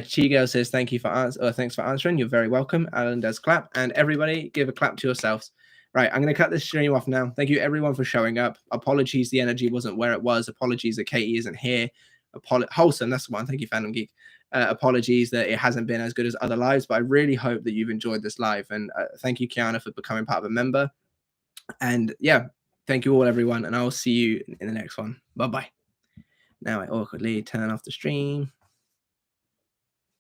Speaker 1: Chigo says, thank you for thanks for answering. You're very welcome. Alan does clap, and everybody give a clap to yourselves. Right, I'm going to cut this stream off now. Thank you everyone for showing up. Apologies, the energy wasn't where it was. Apologies that Katie isn't here. Wholesome, that's the one. Thank you, Fandom Geek. Apologies that it hasn't been as good as other lives, but I really hope that you've enjoyed this live. And thank you, Kiana, for becoming part of a member. And yeah, thank you all, everyone. And I'll see you in the next one. Bye-bye. Now I awkwardly turn off the stream.